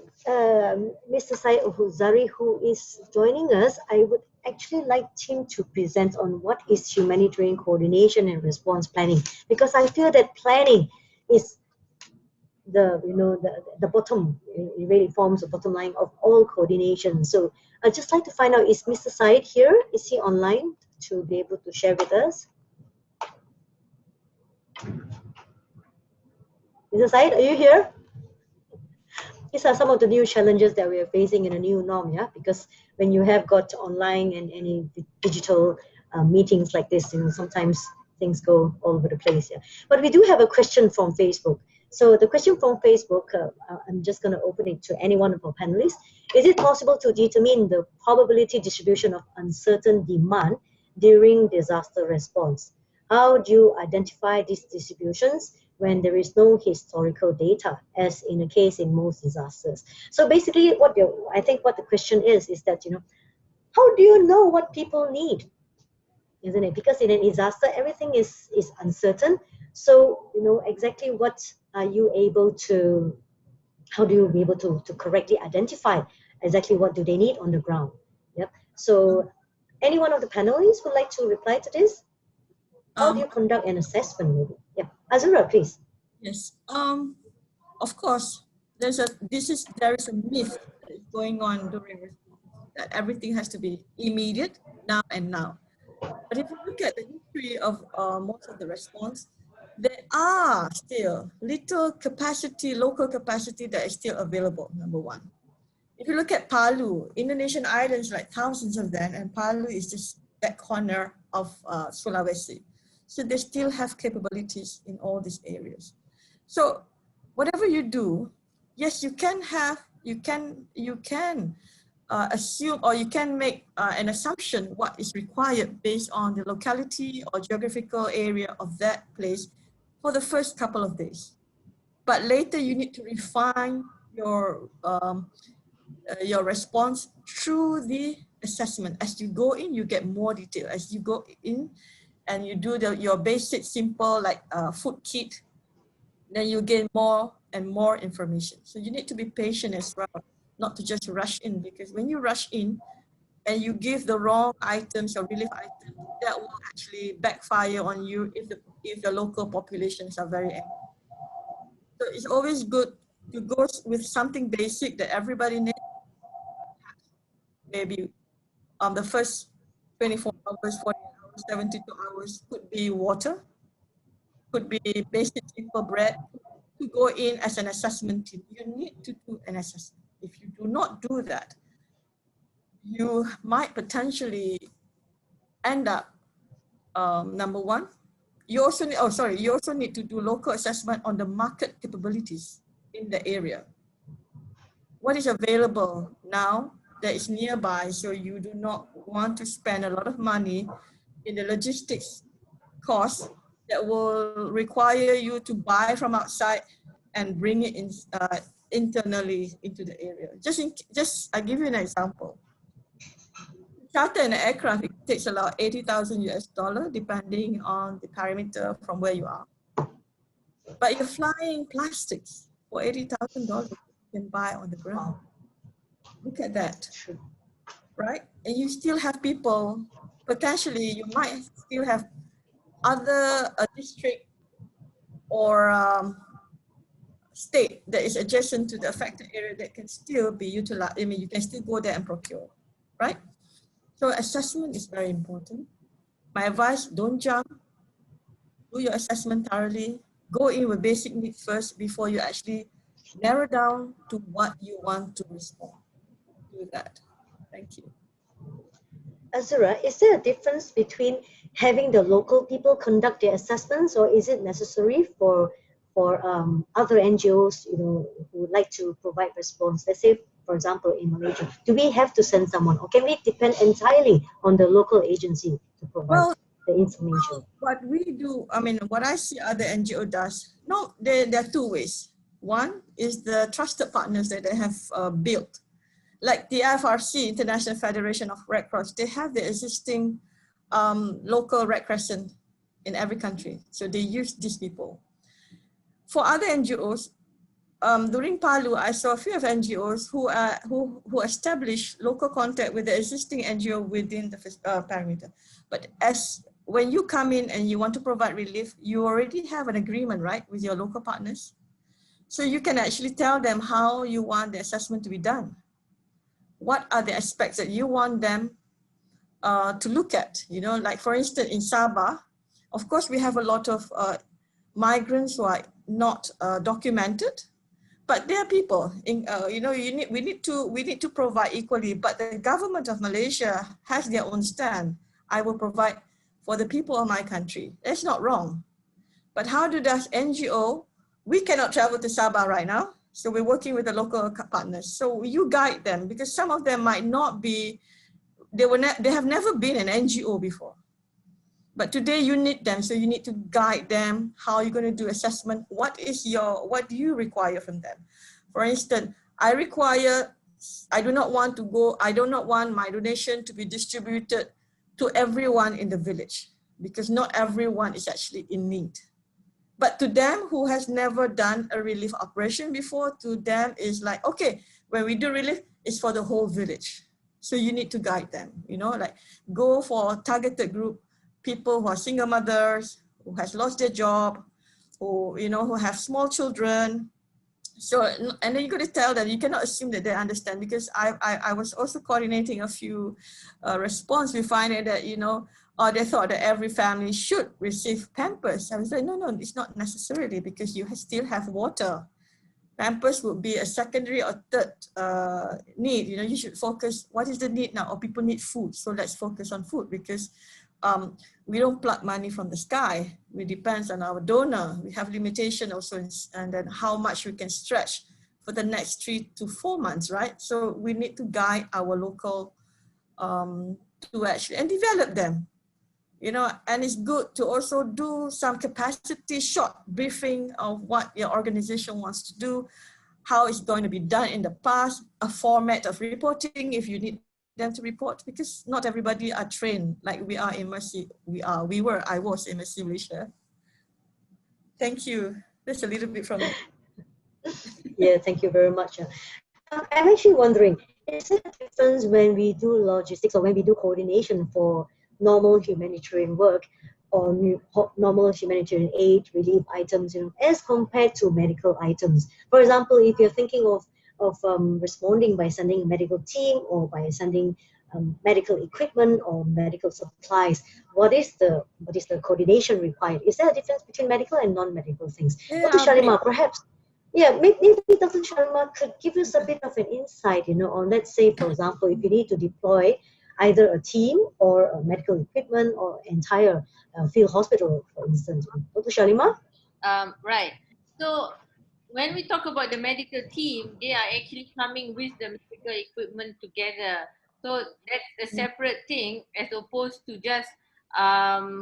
Syed Ohuzari, who is joining us. I would actually like him to present on what is humanitarian coordination and response planning, because I feel that planning is the bottom. It really forms the bottom line of all coordination. So I'd just like to find out, is Mr. Syed here? Is he online to be able to share with us? Mr. Syed, are you here? These are some of the new challenges that we are facing in a new norm, yeah? Because when you have got online and any digital meetings like this, sometimes things go all over the place, yeah? But we do have a question from Facebook. So the question from Facebook, I'm just going to open it to any one of our panelists. Is it possible to determine the probability distribution of uncertain demand during disaster response? How do you identify these distributions when there is no historical data, as in the case in most disasters? So basically, I think what the question is that, how do you know what people need? Isn't it? Because in a disaster, everything is uncertain. So, exactly what are you able to, how do you be able to correctly identify exactly what do they need on the ground? Yep. So any one of the panelists would like to reply to this? How do you conduct an assessment, maybe? Yeah. Azura, please. Yes. Of course, there is a myth that is going on during response, that everything has to be immediate, now and now. But if you look at the history of most of the response, there are still little capacity, local capacity that is still available, number one. If you look at Palu, Indonesian islands, like thousands of them, and Palu is just that corner of Sulawesi. So they still have capabilities in all these areas. So whatever you do, yes, you can assume, or you can make an assumption what is required based on the locality or geographical area of that place for the first couple of days. But later you need to refine your response through the assessment. As you go in, you get more detail. As you go in and you do your basic, simple, like food kit, then you gain more and more information. So you need to be patient as well, not to just rush in, because when you rush in and you give the wrong items or relief items, that will actually backfire on you if the local populations are very angry. So it's always good to go with something basic that everybody needs. Maybe the first 24 hours, 48 hours, 72 hours could be water, could be basic simple bread. To go in as an assessment team, you need to do an assessment. If you do not do that, you might potentially end up, number one, you also need to do local assessment on the market capabilities in the area. What is available now that is nearby, so you do not want to spend a lot of money in the logistics costs that will require you to buy from outside and bring it in internally into the area. I'll give you an example. Charter an aircraft, it takes about 80,000 US dollar, depending on the parameter from where you are. But you're flying plastics for $80,000 you can buy on the ground. Look at that, right? And you still have people, potentially you might still have other district or state that is adjacent to the affected area that can still be utilized. I mean, you can still go there and procure, right? So assessment is very important. My advice, don't jump. Do your assessment thoroughly. Go in with basic needs first before you actually narrow down to what you want to respond. Do that. Thank you. Azura, is there a difference between having the local people conduct their assessments, or is it necessary for other NGOs, who would like to provide response? Let's say, for example, in Malaysia, do we have to send someone, or can we depend entirely on the local agency to provide the information? What we do, I mean, what I see other NGO does, no, there are two ways. One is the trusted partners that they have built. Like the FRC, International Federation of Red Cross, they have the existing local Red Crescent in every country. So they use these people. For other NGOs, during Palu, I saw a few of NGOs who establish local contact with the existing NGO within the parameter. But when you come in and you want to provide relief, you already have an agreement, right, with your local partners. So you can actually tell them how you want the assessment to be done. What are the aspects that you want them to look at? Like for instance, in Sabah, of course, we have a lot of migrants who are not documented, but there are people. We need to provide equally. But the government of Malaysia has their own stand. I will provide for the people of my country. That's not wrong. But how does NGO we cannot travel to Sabah right now. So we're working with the local partners. So you guide them, because some of them might not be, they have never been an NGO before. But today you need them, so you need to guide them how you're going to do assessment. What do you require from them? For instance, I do not want my donation to be distributed to everyone in the village, because not everyone is actually in need. But to them who has never done a relief operation before, to them is like, okay, when we do relief, it's for the whole village. So you need to guide them, like go for a targeted group, people who are single mothers, who has lost their job, who have small children. So, and then you got to tell them, you cannot assume that they understand, because I was also coordinating a few response. We find it that, they thought that every family should receive Pampers. I was like, no, it's not necessarily, because you still have water. Pampers would be a secondary or third need. You should focus, what is the need now? Or people need food, so let's focus on food, because we don't pluck money from the sky. We depends on our donor. We have limitation also, and then how much we can stretch for the next 3 to 4 months, right? So we need to guide our local to actually, and develop them. And it's good to also do some capacity short briefing of what your organization wants to do, how it's going to be done in the past, a format of reporting if you need them to report, because not everybody are trained like we are in Mercy. I was in Mercy Malaysia. Thank you. That's a little bit from me. Yeah, thank you very much. I'm actually wondering, is there a difference when we do logistics or when we do coordination for normal humanitarian work or normal humanitarian aid, relief items, as compared to medical items? For example, if you're thinking of responding by sending a medical team or by sending medical equipment or medical supplies, what is the coordination required? Is there a difference between medical and non-medical things? Yeah, Dr. Shalima, perhaps. Yeah, maybe Dr. Sharma could give us a bit of an insight, on, let's say, for example, if you need to deploy either a team or medical equipment or entire field hospital, for instance. Dr. Shalima? Right. So when we talk about the medical team, they are actually coming with the medical equipment together. So that's a separate thing as opposed to just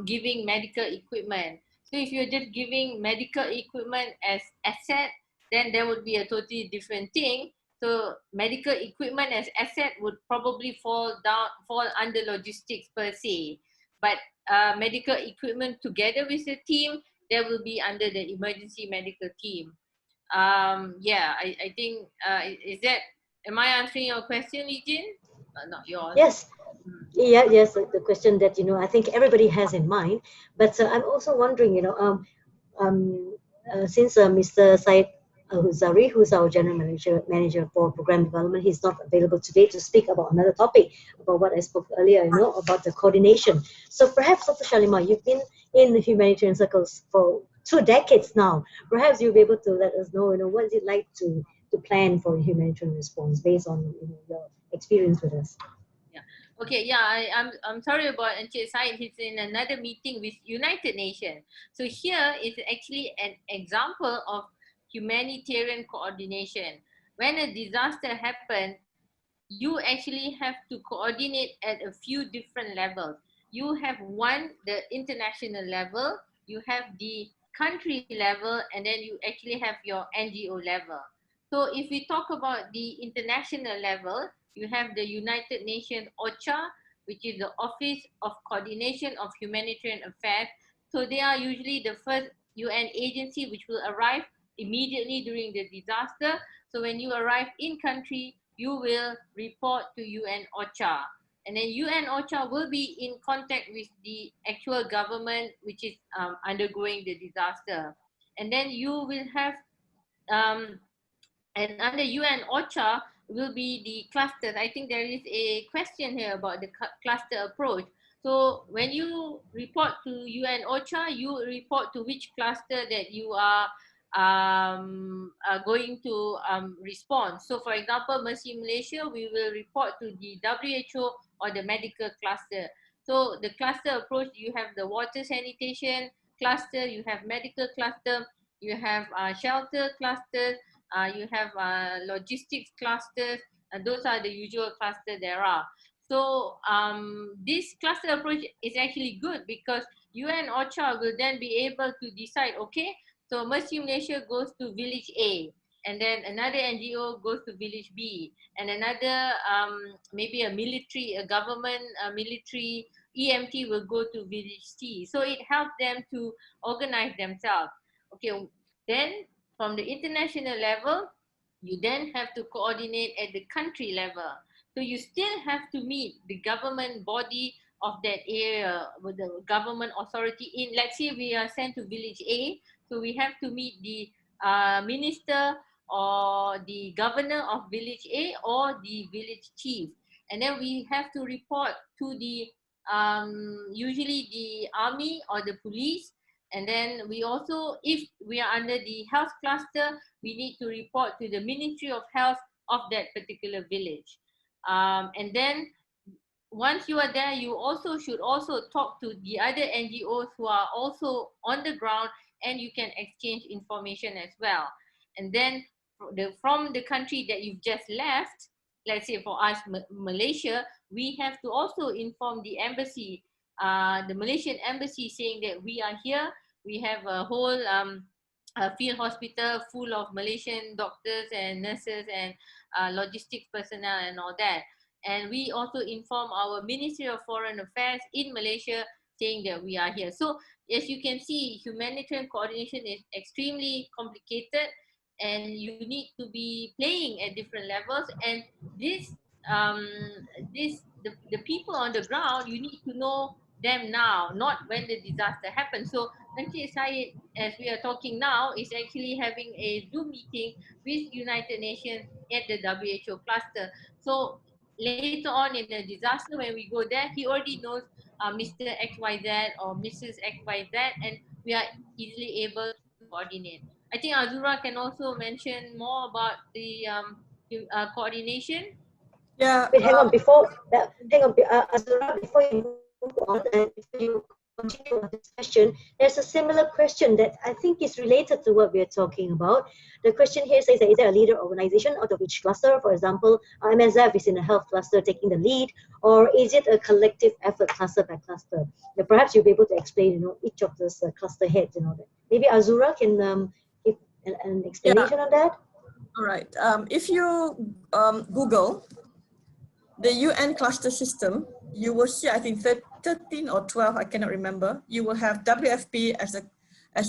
giving medical equipment. So if you're just giving medical equipment as asset, then there would be a totally different thing. So medical equipment as asset would probably fall under logistics per se. But medical equipment together with the team, that will be under the emergency medical team. I think, am I answering your question, Lijin? Not yours. Yes. Yeah, yes, the question that, I think everybody has in mind. But I'm also wondering, since Mr. Said Huzari, who's our general manager for program development, he's not available today to speak about another topic, about what I spoke earlier, about the coordination. So perhaps, Dr. Shalima, you've been in the humanitarian circles for 2 decades now. Perhaps you'll be able to let us know, what is it like to plan for a humanitarian response based on your experience with us. Okay, I'm sorry about Encik Said. He's in another meeting with United Nations. So here is actually an example of humanitarian coordination. When a disaster happens, you actually have to coordinate at a few different levels. You have the international level, you have the country level, and then you actually have your NGO level. So if we talk about the international level, you have the United Nations OCHA, which is the Office of Coordination of Humanitarian Affairs. So they are usually the first UN agency which will arrive immediately during the disaster. So when you arrive in country, you will report to UN OCHA. And then UN OCHA will be in contact with the actual government which is undergoing the disaster. And then you will have and under UN OCHA will be the clusters. I think there is a question here about the cluster approach. So when you report to UN OCHA, you report to which cluster that you are going to respond. So for example, Mercy Malaysia, we will report to the WHO or the medical cluster. So the cluster approach, you have the water sanitation cluster, you have medical cluster, you have shelter clusters, you have logistics clusters, and those are the usual clusters there are. So this cluster approach is actually good because you and OCHA will then be able to decide, okay, so Mercy Malaysia goes to village A, and then another NGO goes to village B, and another maybe a government military EMT will go to village C. So it helps them to organize themselves. Okay, then from the international level, you then have to coordinate at the country level. So you still have to meet the government body of that area, with the government authority in, let's say we are sent to village A, so we have to meet the minister or the governor of village A or the village chief. And then we have to report to the usually the army or the police. And then we also, if we are under the health cluster, we need to report to the Ministry of Health of that particular village. And then once you are there, you also should also talk to the other NGOs who are also on the ground, and you can exchange information as well. And then from the country that you've just left, let's say for us, Malaysia, we have to also inform the embassy, the Malaysian embassy, saying that we are here. We have a whole field hospital full of Malaysian doctors and nurses and logistics personnel and all that. And we also inform our Ministry of Foreign Affairs in Malaysia saying that we are here. So as you can see, humanitarian coordination is extremely complicated, and you need to be playing at different levels. And the people on the ground, you need to know them now, not when the disaster happens. So Encik Syed, as we are talking now, is actually having a Zoom meeting with United Nations at the WHO cluster. So later on in the disaster, when we go there, he already knows Mr. XYZ or Mrs. XYZ, and we are easily able to coordinate. I think Azura can also mention more about the coordination. Yeah. Wait, hang on, Azura, before you move on and before you continue on this question, there's a similar question that I think is related to what we're talking about. The question here says that is there a leader organization out of each cluster? For example, MSF is in a health cluster taking the lead, or is it a collective effort cluster by cluster? Now, perhaps you'll be able to explain, each of those cluster heads and all that. Maybe Azura can give an explanation on that. All right. If you Google the UN cluster system, you will see, I think 13 or 12, I cannot remember. You will have WFP as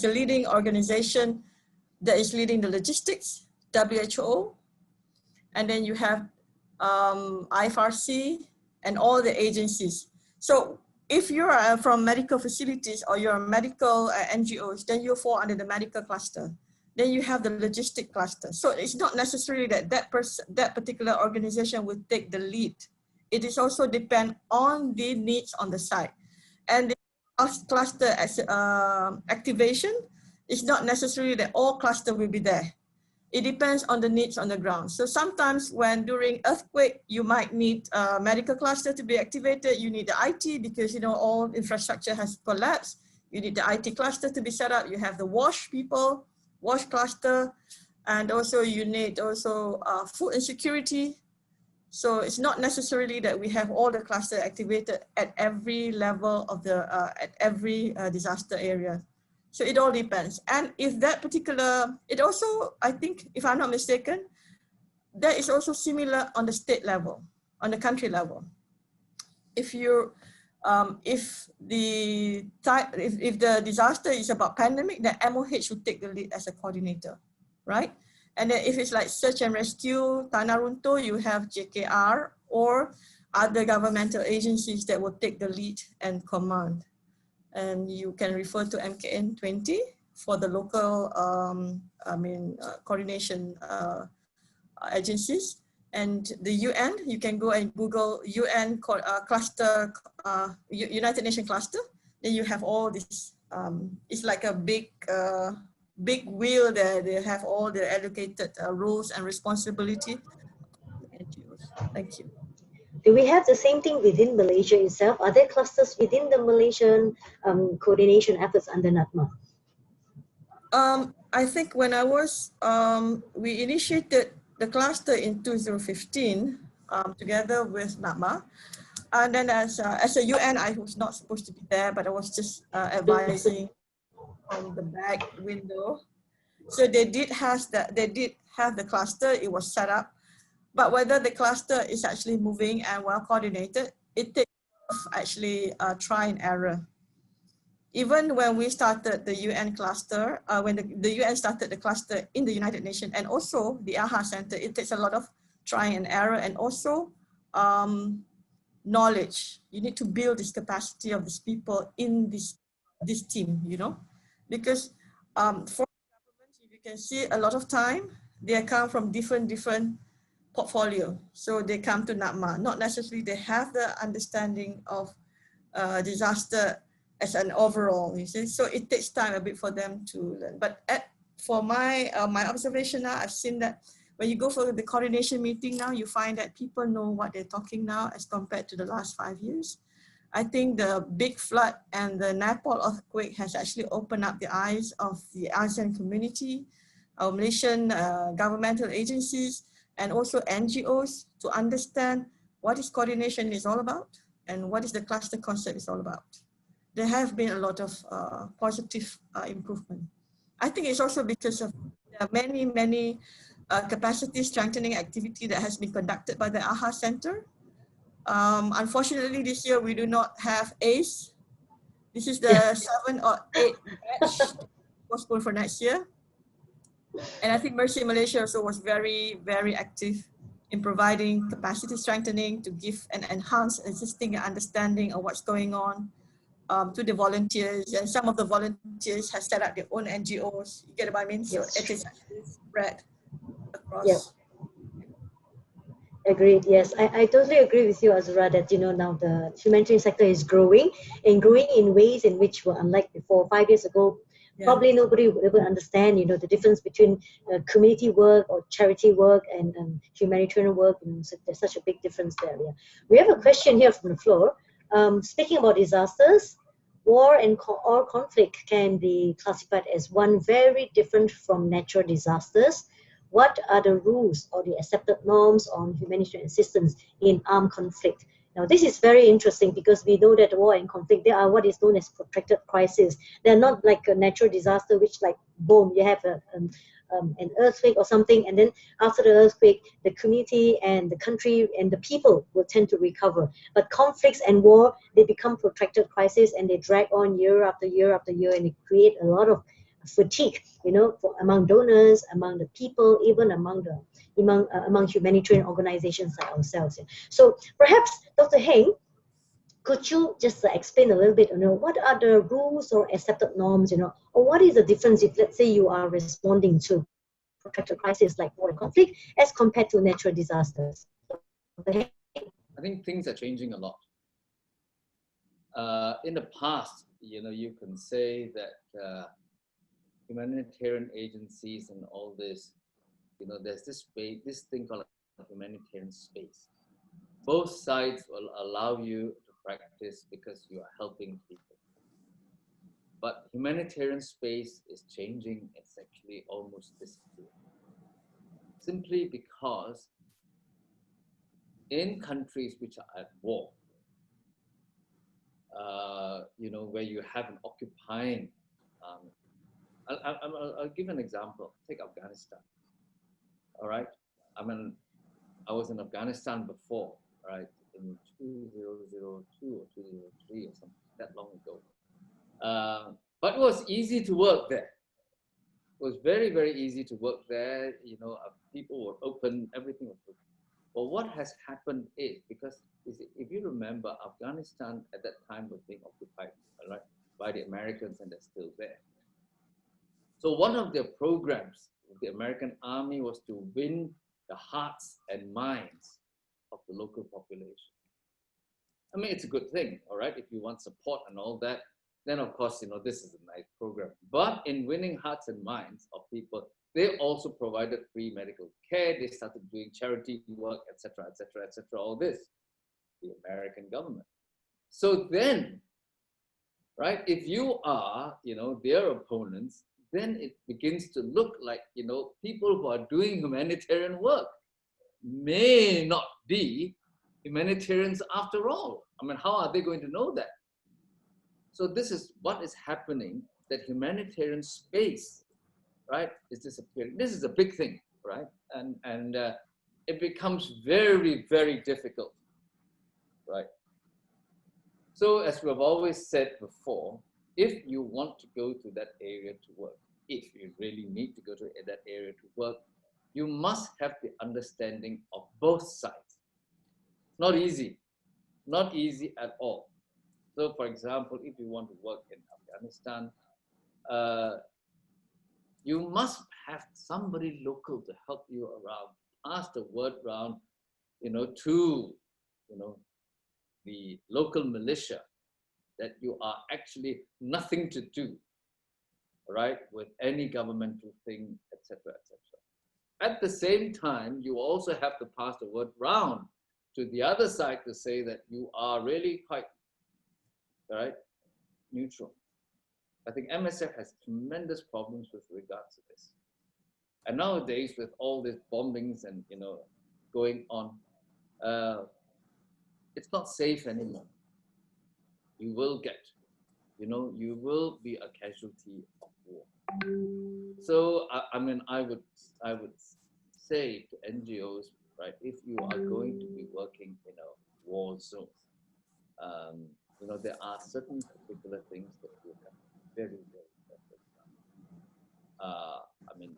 a leading organization that is leading the logistics, WHO, and then you have IFRC and all the agencies. So if you are from medical facilities or you're medical NGOs, then you fall under the medical cluster. Then you have the logistic cluster. So it's not necessarily that that particular organization will take the lead. It is also depend on the needs on the site. And the cluster activation is not necessarily that all cluster will be there. It depends on the needs on the ground. So sometimes when during earthquake, you might need a medical cluster to be activated. You need the IT because all infrastructure has collapsed. You need the IT cluster to be set up. You have the WASH cluster, and also you need also food insecurity. So it's not necessarily that we have all the cluster activated at every level of the at every disaster area. So it all depends. And if that particular, it also, I think, if I'm not mistaken, that is also similar on the state level, on the country level. If you if the disaster is about pandemic, then MOH will take the lead as a coordinator, right? And then if it's like search and rescue, Tanah Runtuh, you have JKR or other governmental agencies that will take the lead and command. And you can refer to MKN 20 for the local, coordination agencies. And the UN, you can go and Google UN cluster, United Nations cluster. Then you have all this, it's like a big wheel there. They have all the allocated roles and responsibility. Thank you. Do we have the same thing within Malaysia itself? Are there clusters within the Malaysian coordination efforts under NATMA? I think when I was, we initiated the cluster in 2015 together with NAMA. And then as a UN, I was not supposed to be there, but I was just advising from the back window. So they did have the cluster, it was set up, but whether the cluster is actually moving and well coordinated, it takes actually try and error. Even when we started the UN cluster, when the UN started the cluster in the United Nations and also the AHA Center, it takes a lot of try and error and also knowledge. You need to build this capacity of these people in this team, you know, because for governments, you can see a lot of time, they come from different portfolio. So they come to NAPMA, not necessarily they have the understanding of disaster as an overall, you see. So it takes time a bit for them to learn. But for my observation now, I've seen that when you go for the coordination meeting now, you find that people know what they're talking now as compared to the last 5 years. I think the big flood and the Nepal earthquake has actually opened up the eyes of the Asean community, our Malaysian governmental agencies, and also NGOs to understand what is coordination is all about and what is the cluster concept is all about. There have been a lot of positive improvement. I think it's also because of many capacity strengthening activity that has been conducted by the AHA Center. Unfortunately, this year we do not have ACE. This is the 7 or 8 batch postponed for next year. And I think Mercy Malaysia also was very active in providing capacity strengthening to give and enhance existing understanding of what's going on to the volunteers. And some of the volunteers have set up their own NGOs. You get what I mean? So it is actually spread across. Yeah. Agreed. Yes, I totally agree with you, Azura, that now the humanitarian sector is growing and growing in ways in which were unlike before. 5 years ago, probably nobody would ever understand the difference between community work or charity work and humanitarian work. So there's such a big difference there. Yeah. We have a question here from the floor. Speaking about disasters, war or conflict can be classified as one very different from natural disasters. What are the rules or the accepted norms on humanitarian assistance in armed conflict? Now, this is very interesting because we know that war and conflict, they are what is known as protracted crises. They're not like a natural disaster, which like, boom, you have an earthquake or something, and then after the earthquake, the community and the country and the people will tend to recover. But conflicts and war, they become protracted crises and they drag on year after year after year, and they create a lot of fatigue, among donors, among the people, even among humanitarian organizations like ourselves. So perhaps, Dr. Heng, could you just explain a little bit, what are the rules or accepted norms, or what is the difference if, let's say, you are responding to protracted crisis like war and conflict as compared to natural disasters? I think things are changing a lot. In the past, you can say that humanitarian agencies and all this, there's this thing called a humanitarian space. Both sides will allow you to practice because you are helping people. But humanitarian space is changing. It's actually almost disappearing. Simply because in countries which are at war, where you have an occupying, I'll give an example. Take Afghanistan. All right. I was in Afghanistan before, right, in 2002 or 2003 or something that long ago. But it was easy to work there. It was very easy to work there. People were open, everything was open. But what has happened is, because if you remember, Afghanistan at that time was being occupied, right, by the Americans, and they're still there. So one of their programs of the American Army was to win the hearts and minds of the local population. I mean, it's a good thing, all right? If you want support and all that, then of course, this is a nice program. But in winning hearts and minds of people, they also provided free medical care. They started doing charity work, etc., all this, the American government. So then, right, if you are, their opponents, then it begins to look like, you know, people who are doing humanitarian work may not be humanitarians after all. I mean, how are they going to know that? So this is what is happening, that humanitarian space, right, is disappearing. This is a big thing, right? And it becomes very, very difficult, right? So as we have always said before, if you want to go to that area to work, if you really need to go to that area to work, you must have the understanding of both sides. Not easy, not easy at all. So for example, if you want to work in Afghanistan, you must have somebody local to help you around, pass the word around, you know, to, you know, the local militia, that you are actually nothing to do, right, with any governmental thing, etc., etc. At the same time, you also have to pass the word round to the other side to say that you are really quite, right, neutral. I think MSF has tremendous problems with regards to this. And nowadays, with all these bombings and, you know, going on, it's not safe anymore. You will get, you know, you will be a casualty of war. So I mean, I would say to NGOs, right, if you are going to be working in a war zone, you know, there are certain particular things that you have to be very, very careful about. I mean,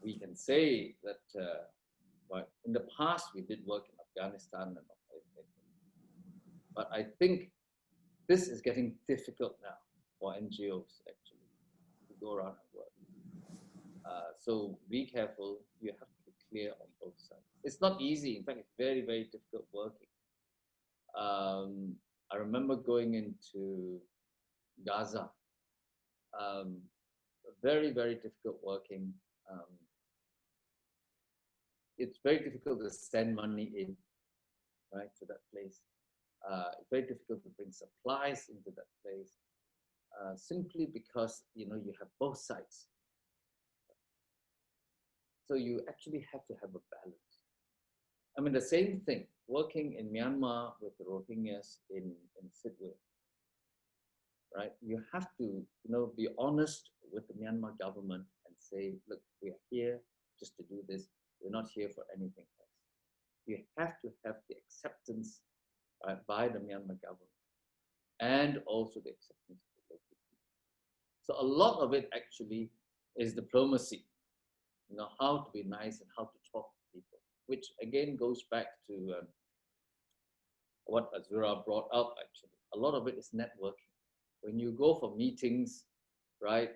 we can say that well, in the past we did work in Afghanistan, but I think this is getting difficult now for NGOs actually to go around and work. So be careful. You have to be clear on both sides. It's not easy. In fact, it's very, very difficult working. I remember going into Gaza. Very, very difficult working. It's very difficult to send money in, right, to that place. It's very difficult to bring supplies into that place, simply because, you know, you have both sides. So you actually have to have a balance. I mean, the same thing, working in Myanmar with the Rohingyas in Sidway, right? You have to, you know, be honest with the Myanmar government and say, look, we are here just to do this. We're not here for anything else. You have to have the acceptance by the Myanmar government and also the acceptance of the local people. So a lot of it actually is diplomacy, you know, how to be nice and how to talk to people, which again goes back to what Azura brought up actually. A lot of it is networking. When you go for meetings, right,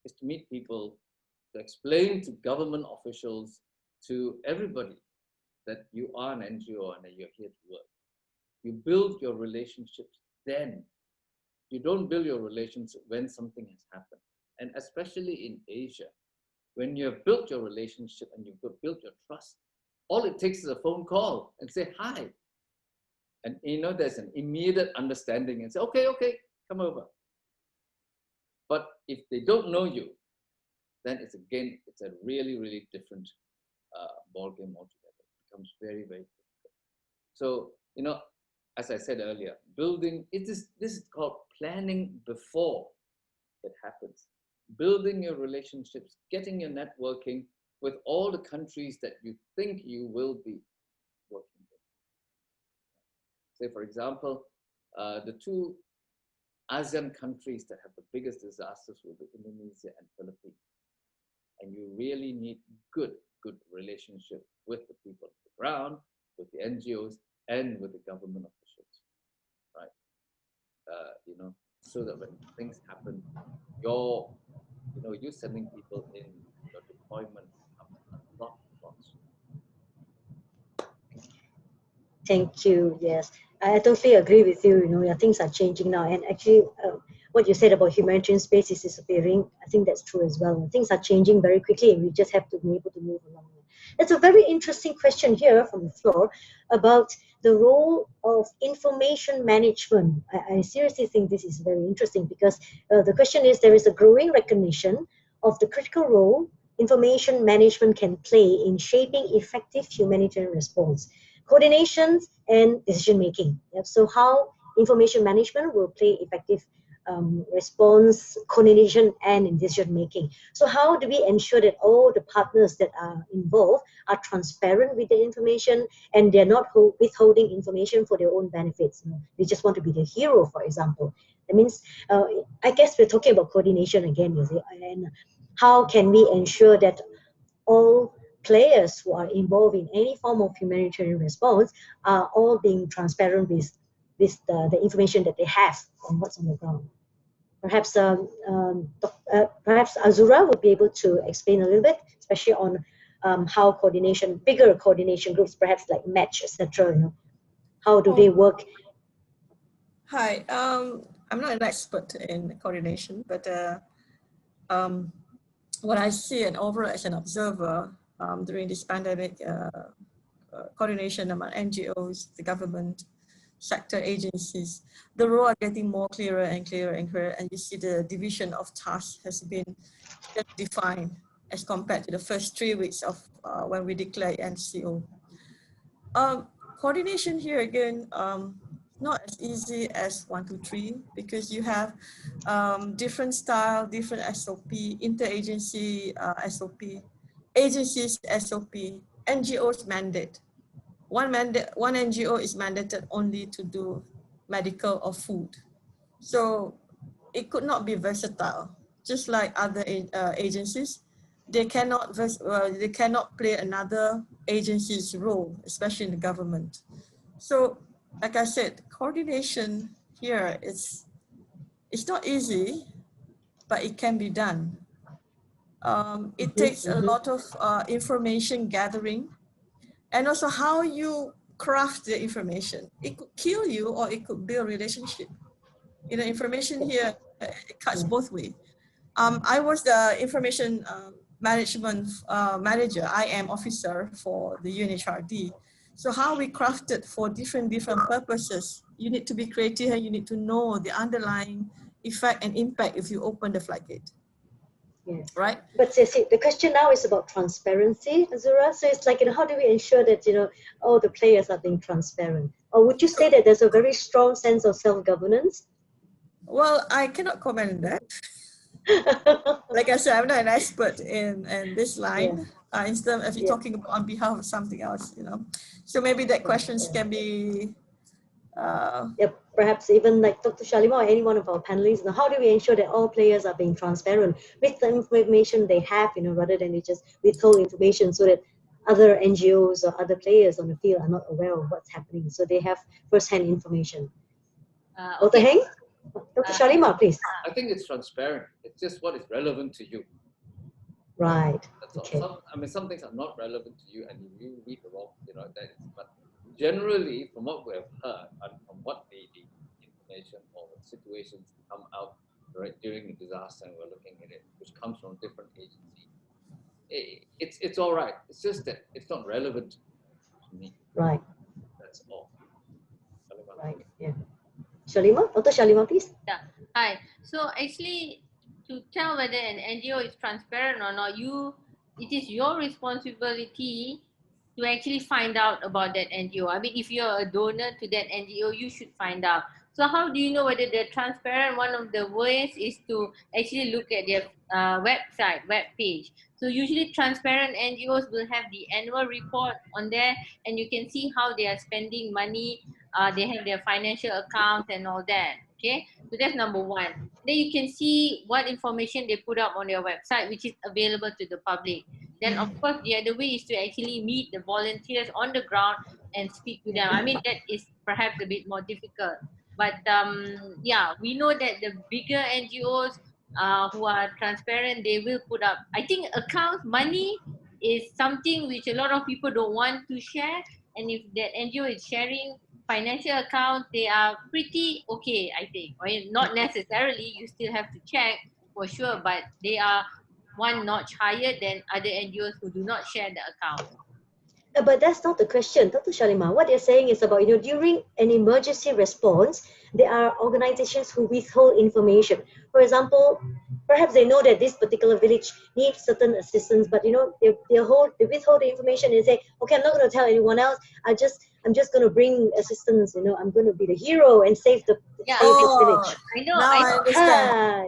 is to meet people, to explain to government officials, to everybody, that you are an NGO and that you're here to work. You build your relationships then. You don't build your relationship when something has happened. And especially in Asia, when you have built your relationship and you've built your trust, all it takes is a phone call and say hi. And you know, there's an immediate understanding and say, okay, come over. But if they don't know you, then it's a really, really different ballgame altogether. It becomes very, very difficult. So, you know, as I said earlier, this is called planning before it happens. Building your relationships, getting your networking with all the countries that you think you will be working with. Say, for example, the two Asean countries that have the biggest disasters will be Indonesia and Philippines. And you really need good relationship with the people on the ground, with the NGOs, and with the government officials, right? You know, so that when things happen, you're sending people in, your deployment becomes a lot. Thank you. Yes, I totally agree with you. You know, yeah, things are changing now, and actually, what you said about humanitarian space is disappearing. I think that's true as well. Things are changing very quickly, and we just have to be able to move along. That's a very interesting question here from the floor about the role of information management. I seriously think this is very interesting because the question is, there is a growing recognition of the critical role information management can play in shaping effective humanitarian response, coordination and decision making. Yep. So how information management will play effective response, coordination, and decision making. So how do we ensure that all the partners that are involved are transparent with the information and they're not withholding information for their own benefits? You know, they just want to be the hero, for example. That means, I guess we're talking about coordination again, you see, and how can we ensure that all players who are involved in any form of humanitarian response are all being transparent with the information that they have on what's on the ground. Perhaps perhaps Azura would be able to explain a little bit, especially on how coordination, bigger coordination groups, perhaps like Match, etc. You know, how do they work? Hi, I'm not an expert in coordination, but what I see and overall as an observer during this pandemic, coordination among NGOs, the government, sector agencies, the role are getting more clearer and clearer and clearer, and you see the division of tasks has been defined as compared to the first 3 weeks of when we declared NCO. Coordination here again, not as easy as 1, 2, 3, because you have different style, different SOP, interagency SOP, agencies SOP, NGOs mandate. One NGO is mandated only to do medical or food. So it could not be versatile, just like other agencies. They cannot play another agency's role, especially in the government. So, like I said, coordination here it's not easy, but it can be done. It takes a lot of information gathering, and also how you craft the information. It could kill you or it could build relationship. You know, information here, it cuts both ways. I was the information management manager, IM officer for the UNHRD. So how we crafted for different purposes. You need to be creative and you need to know the underlying effect and impact if you open the floodgate. Yes. Right? But see, the question now is about transparency, Azura. So it's like, you know, how do we ensure that, you know, all the players are being transparent? Or would you say that there's a very strong sense of self-governance? Well, I cannot comment on that. Like I said, I'm not an expert in this line. Yeah. Instead of you talking about on behalf of something else, you know. So maybe that questions can be perhaps even like Dr. Shalima or any one of our panelists. Now, how do we ensure that all players are being transparent with the information they have, you know, rather than they just withhold information so that other NGOs or other players on the field are not aware of what's happening, so they have first-hand information. Dr. Heng? Dr. Shalima, please. I think it's transparent. It's just what is relevant to you. Right. That's Okay. all. Some things are not relevant to you, and you read the wrong, you know, that is, but generally, from what we have heard and from what the information or the situations come out right during the disaster, and we're looking at it, which comes from different agencies, it's all right. It's just that it's not relevant to me. Right. That's all. Right. Yeah. Shalima, Dr. Shalima, please. Yeah. Hi. So actually, to tell whether an NGO is transparent or not, it is your responsibility to actually find out about that NGO. I mean, if you're a donor to that NGO, you should find out. So how do you know whether they're transparent? One of the ways is to actually look at their website, web page. So usually transparent NGOs will have the annual report on there, and you can see how they are spending money. They have their financial accounts and all that. Okay, so that's number one. Then you can see what information they put up on their website, which is available to the public. Then of course the other way is to actually meet the volunteers on the ground and speak to them. I mean, that is perhaps a bit more difficult, but yeah, we know that the bigger NGOs who are transparent, they will put up, I think, accounts. Money is something which a lot of people don't want to share, and if that NGO is sharing financial accounts, they are pretty okay, I think. I mean, not necessarily, you still have to check for sure, but they are one notch higher than other NGOs who do not share the account. But that's not the question, Dr. Shalima. What you're saying is about, during an emergency response, there are organizations who withhold information. For example, perhaps they know that this particular village needs certain assistance, but they withhold the information and say, okay, I'm not going to tell anyone else. I'm just going to bring assistance. I'm going to be the hero and save Yeah. this village. Oh, I know. now I understand. Ah,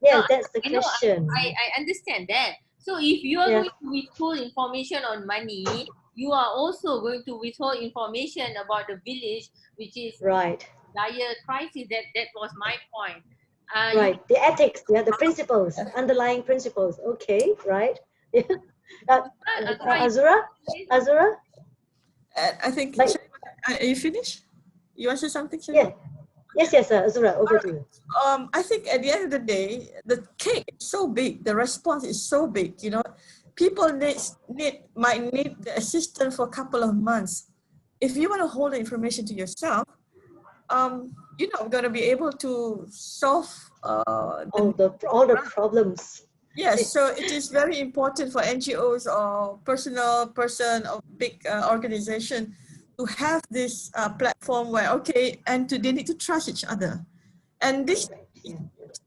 No, yes, that's the I know. question. I understand that. So if you are Yeah. going to withhold information on money, you are also going to withhold information about the village, which is Right. dire crisis. That was my point. You Right. The ethics, yeah, the principles, the underlying principles. Okay, right. Yeah. try Azura? Azura? I think, Like, are you finished? You want to say something, yeah. Shalima? Yes, Azura, over to you. I think at the end of the day, the cake is so big, the response is so big, people might need the assistance for a couple of months. If you want to hold the information to yourself, you're not going to be able to solve All the problems. Yes, so it is very important for NGOs or person or big organization to have this platform where, okay, and they need to trust each other. And this is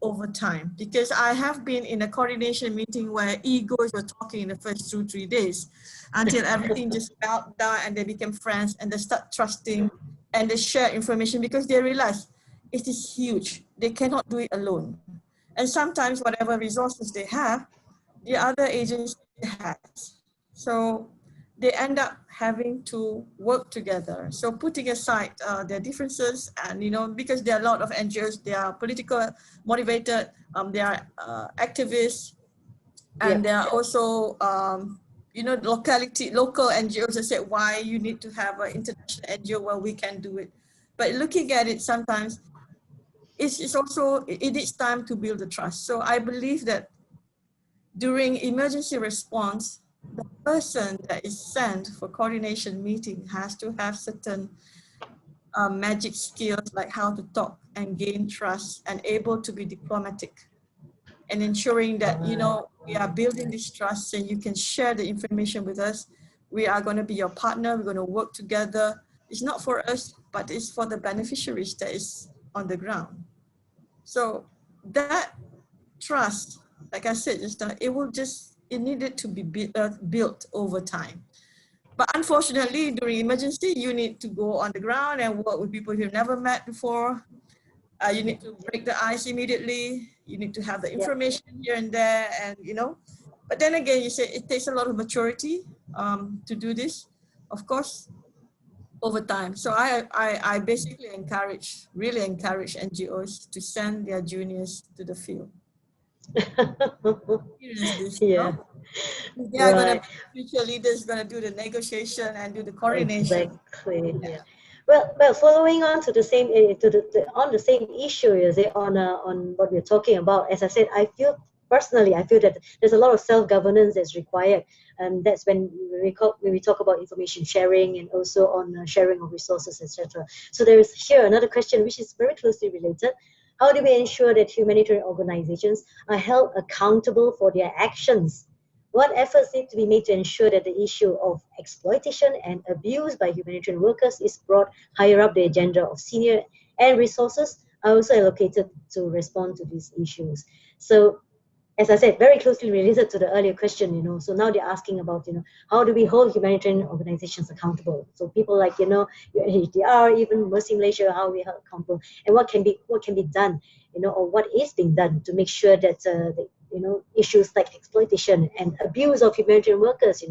over time, because I have been in a coordination meeting where egos were talking in the first 2-3 days until everything just melted down and they became friends and they start trusting and they share information because they realize it is huge. They cannot do it alone. And sometimes whatever resources they have, the other agency has. So they end up having to work together. So putting aside their differences and, because there are a lot of NGOs, they are political motivated, they are activists, and there are also, local NGOs that say why you need to have an international NGO where we can do it. But looking at it sometimes, it's also, it is time to build the trust. So I believe that during emergency response, the person that is sent for coordination meeting has to have certain magic skills like how to talk and gain trust and able to be diplomatic and ensuring that, we are building this trust and you can share the information with us. We are going to be your partner. We're going to work together. It's not for us, but it's for the beneficiaries that is on the ground. So that trust, like I said just now, it needed to be built over time. But unfortunately, during emergency, you need to go on the ground and work with people you've never met before. You need to break the ice immediately. You need to have the information here and there, and But then again, you say it takes a lot of maturity to do this, of course, over time. So I basically really encourage NGOs to send their juniors to the field. This, Yeah. They are going to be future leaders, going to do the negotiation and do the coordination. Exactly. Yeah. Well, following on to the same on the same issue, is it on what we're talking about? As I said, I feel that there's a lot of self-governance that's required, and that's when we talk about information sharing and also on sharing of resources, etc. So there is here another question which is very closely related. How do we ensure that humanitarian organizations are held accountable for their actions? What efforts need to be made to ensure that the issue of exploitation and abuse by humanitarian workers is brought higher up the agenda of senior, and resources are also allocated to respond to these issues? So, as I said, very closely related to the earlier question, so now they're asking about, how do we hold humanitarian organizations accountable? So people like, UNHCR, even Mercy Malaysia, how we hold accountable, and what can be done, or what is being done to make sure that issues like exploitation and abuse of humanitarian workers,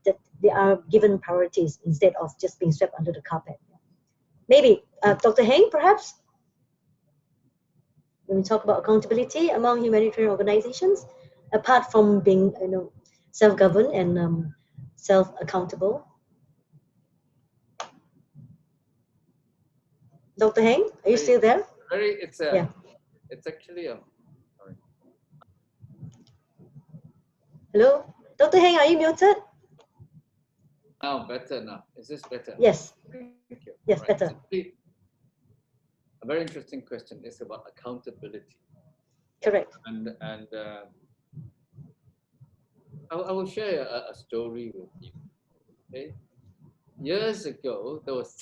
that they are given priorities instead of just being swept under the carpet. Maybe Dr. Heng, perhaps, when we talk about accountability among humanitarian organizations, apart from being self-governed and self-accountable. Dr. Heng, are you still there? It's actually sorry. Hello, Dr. Heng, are you muted? Now better now. Is this better? Yes. Thank you. Yes, better. Simply, a very interesting question is about accountability. Correct. And I will share a story with you. Okay. years ago, there was,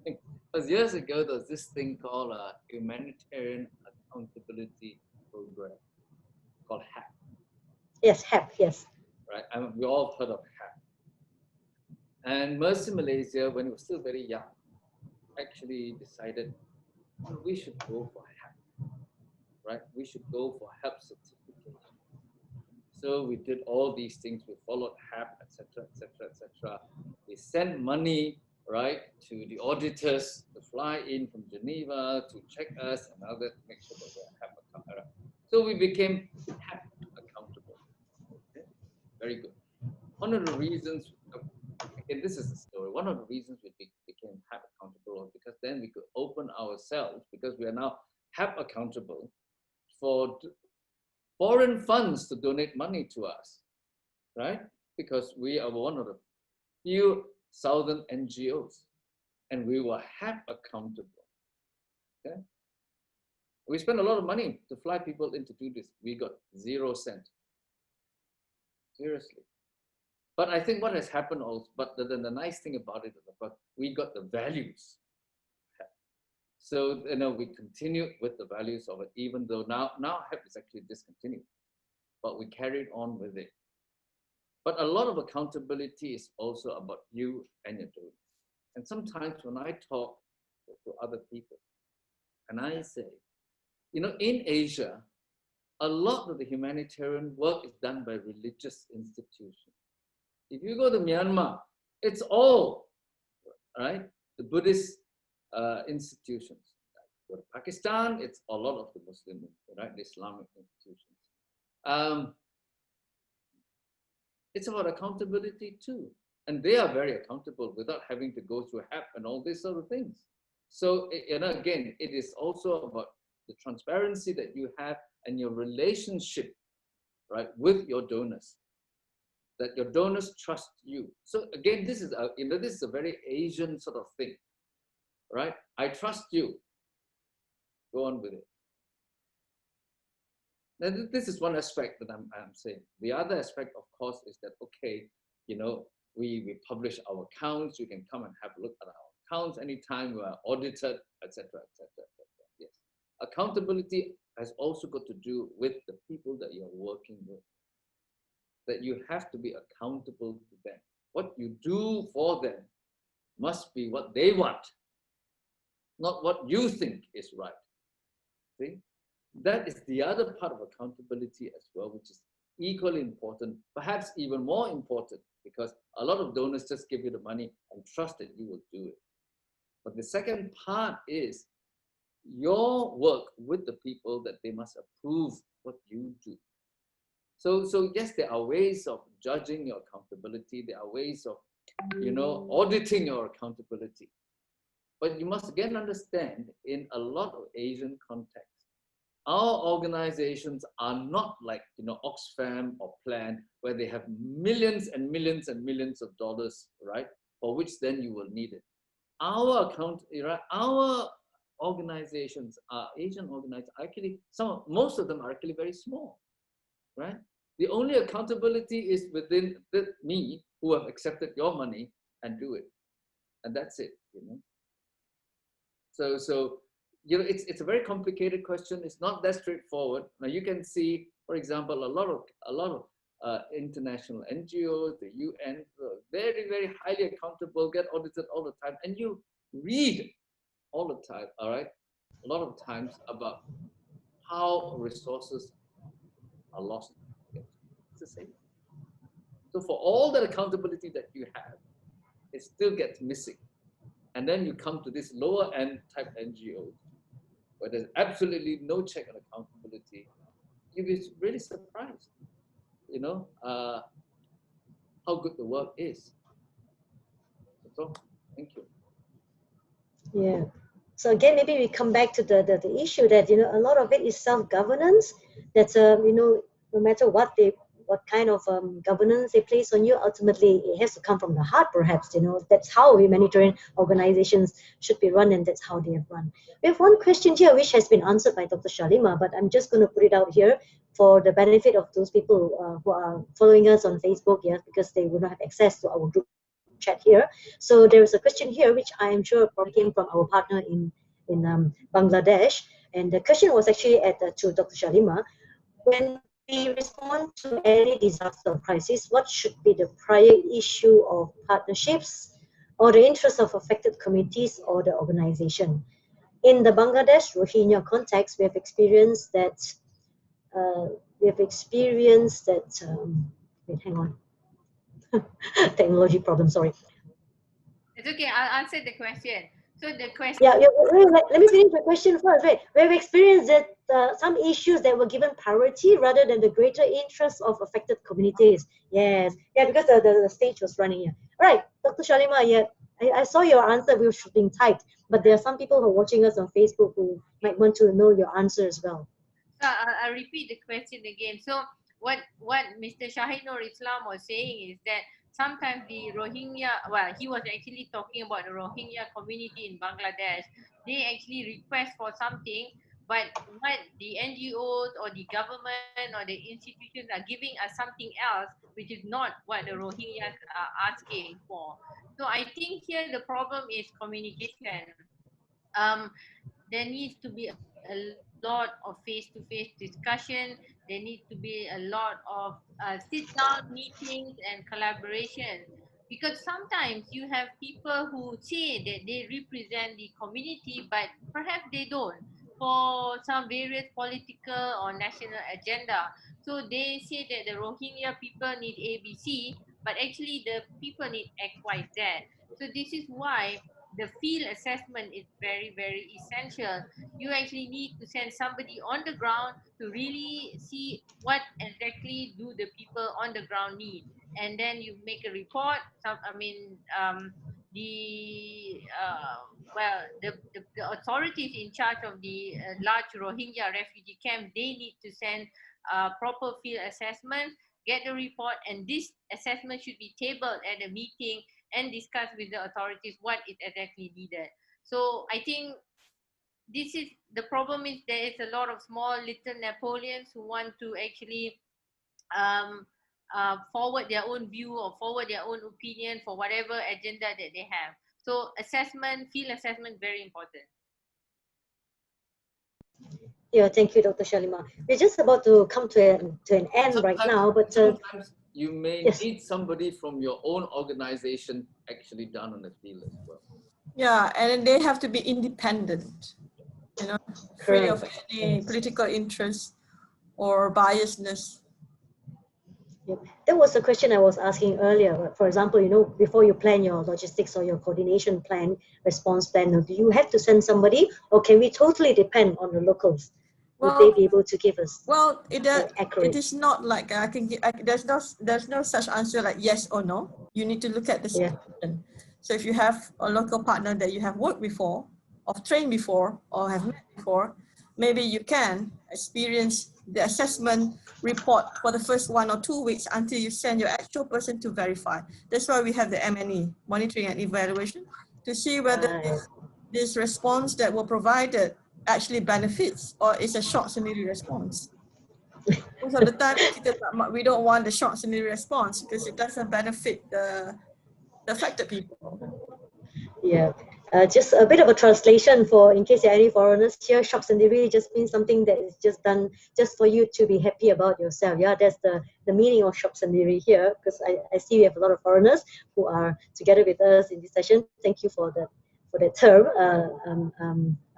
it was years ago, there was this thing called a Humanitarian Accountability Program called HAP, Yes, HAP, yes. right? We all heard of HAP. And Mercy Malaysia, when it was still very young, actually decided we should go for HAP, right? We should go for HAP certification. So we did all these things. We followed HAP, etc., etc., etc. We sent money, right, to the auditors to fly in from Geneva to check us and other to make sure that we're HAP accountable. So we became HAP accountable. Okay? Very good. One of the reasons, again, this is the story. One of the reasons we became HAP accountable was because then we could open ourselves, because we are now HAP accountable, for foreign funds to donate money to us, right? Because we are one of the few southern NGOs, and we were HAP accountable. Okay? We spent a lot of money to fly people in to do this. We got 0 cent. Seriously. But I think what has happened also, but the nice thing about it is that we got the values. So, we continue with the values of it, even though now HAP is actually discontinued, but we carried on with it. But a lot of accountability is also about you and your donors. And sometimes when I talk to other people, and I say, in Asia, a lot of the humanitarian work is done by religious institutions. If you go to Myanmar, it's all, right, the Buddhist institutions. Go to Pakistan, it's a lot of the Muslim, right, the Islamic institutions. It's about accountability too. And they are very accountable without having to go through HAP and all these sort of things. So, again, it is also about the transparency that you have and your relationship, right, with your donors, that your donors trust you. So again, this is a very Asian sort of thing, right? I trust you. Go on with it. Now, this is one aspect that I'm saying. The other aspect, of course, is that, okay, we publish our accounts. You can come and have a look at our accounts anytime we are audited, etc., etc., etc. Yes. Accountability has also got to do with the people that you're working with, that you have to be accountable to them. What you do for them must be what they want, not what you think is right. See? That is the other part of accountability as well, which is equally important, perhaps even more important, because a lot of donors just give you the money and trust that you will do it. But the second part is your work with the people, that they must approve what you do. So yes, there are ways of judging your accountability. There are ways of, auditing your accountability. But you must again understand, in a lot of Asian contexts, our organizations are not like, Oxfam or Plan, where they have millions and millions and millions of dollars, right? For which then you will need it. Our organizations are Asian organizations. Actually, most of them are actually very small, right? The only accountability is within me, who have accepted your money and do it, and that's it. So it's a very complicated question. It's not that straightforward. Now you can see, for example, a lot of international NGOs, the UN, very, very highly accountable, get audited all the time, and you read all the time. All right, a lot of times about how resources are lost. It's the same. So for all that accountability that you have, it still gets missing. And then you come to this lower end type NGOs, where there's absolutely no check on accountability. You'll be really surprised, how good the work is. So, thank you. Yeah. So again, maybe we come back to the issue that, a lot of it is self-governance. That's, no matter what kind of governance they place on you, ultimately it has to come from the heart, perhaps. That's how humanitarian organizations should be run, and that's how they have run. We have one question here which has been answered by Dr. Shalima, but I'm just going to put it out here for the benefit of those people who are following us on Facebook, yes, because they will not have access to our group chat here. So there is a question here, which I am sure probably came from our partner in Bangladesh. And the question was actually to Dr. Shalima. When we respond to any disaster or crisis, what should be the prior issue of partnerships or the interests of affected communities or the organization? In the Bangladesh Rohingya context, we have experienced that. Wait, hang on. Technology problem. Sorry. It's okay. I'll answer the question. So the question. Yeah, let me finish the question first. Right, we've experienced that some issues that were given priority rather than the greater interests of affected communities. Yes, yeah, because the stage was running here. All right, Dr. Shalima, yeah, I saw your answer which was being typed, but there are some people who are watching us on Facebook who might want to know your answer as well. So I'll repeat the question again. So what Mr. Shahinur Islam was saying is that sometimes the Rohingya, well, he was actually talking about the Rohingya community in Bangladesh. They actually request for something, but what the NGOs or the government or the institutions are giving us something else, which is not what the Rohingyas are asking for. So I think here the problem is communication. There needs to be a lot of face-to-face discussion. There needs to be a lot of sit-down meetings and collaboration, because sometimes you have people who say that they represent the community, but perhaps they don't, for some various political or national agenda. So they say that the Rohingya people need ABC, but actually the people need XYZ. So this is why the field assessment is very, very essential. You actually need to send somebody on the ground to really see what exactly do the people on the ground need, and then you make a report. The authorities in charge of the large Rohingya refugee camp, they need to send proper field assessment, get the report, and this assessment should be tabled at a meeting and discuss with the authorities what is exactly needed. So I think this is the problem, is there is a lot of small little Napoleons who want to actually forward their own view or forward their own opinion for whatever agenda that they have. So assessment, field assessment, very important. Yeah, thank you, Dr. Shalima. We're just about to come to an end right now, but sometimes you may yes. need somebody from your own organization actually down on the field as well. Yeah, and they have to be independent, free Correct. of any political interest or biasness. Yep. That was the question I was asking earlier. For example, before you plan your logistics or your coordination plan, response plan, do you have to send somebody, or can we totally depend on the locals? Would they be able to give us? Well, it accurate? is not like there's no such answer like yes or no. You need to look at the situation. So if you have a local partner that you have worked before, or trained before, or have met before, maybe you can experience the assessment report for the first 1 or 2 weeks until you send your actual person to verify. That's why we have the MNE, monitoring and evaluation, to see whether this response that were provided actually benefits or is a short sendiri response. Most of the time we don't want the short sendiri response because it doesn't benefit the affected people. Yeah, just a bit of a translation in case there are any foreigners here. Shop sendiri just means something that is just done just for you to be happy about yourself. Yeah, that's the meaning of shop sendiri here, because I see we have a lot of foreigners who are together with us in this session. Thank you for that term,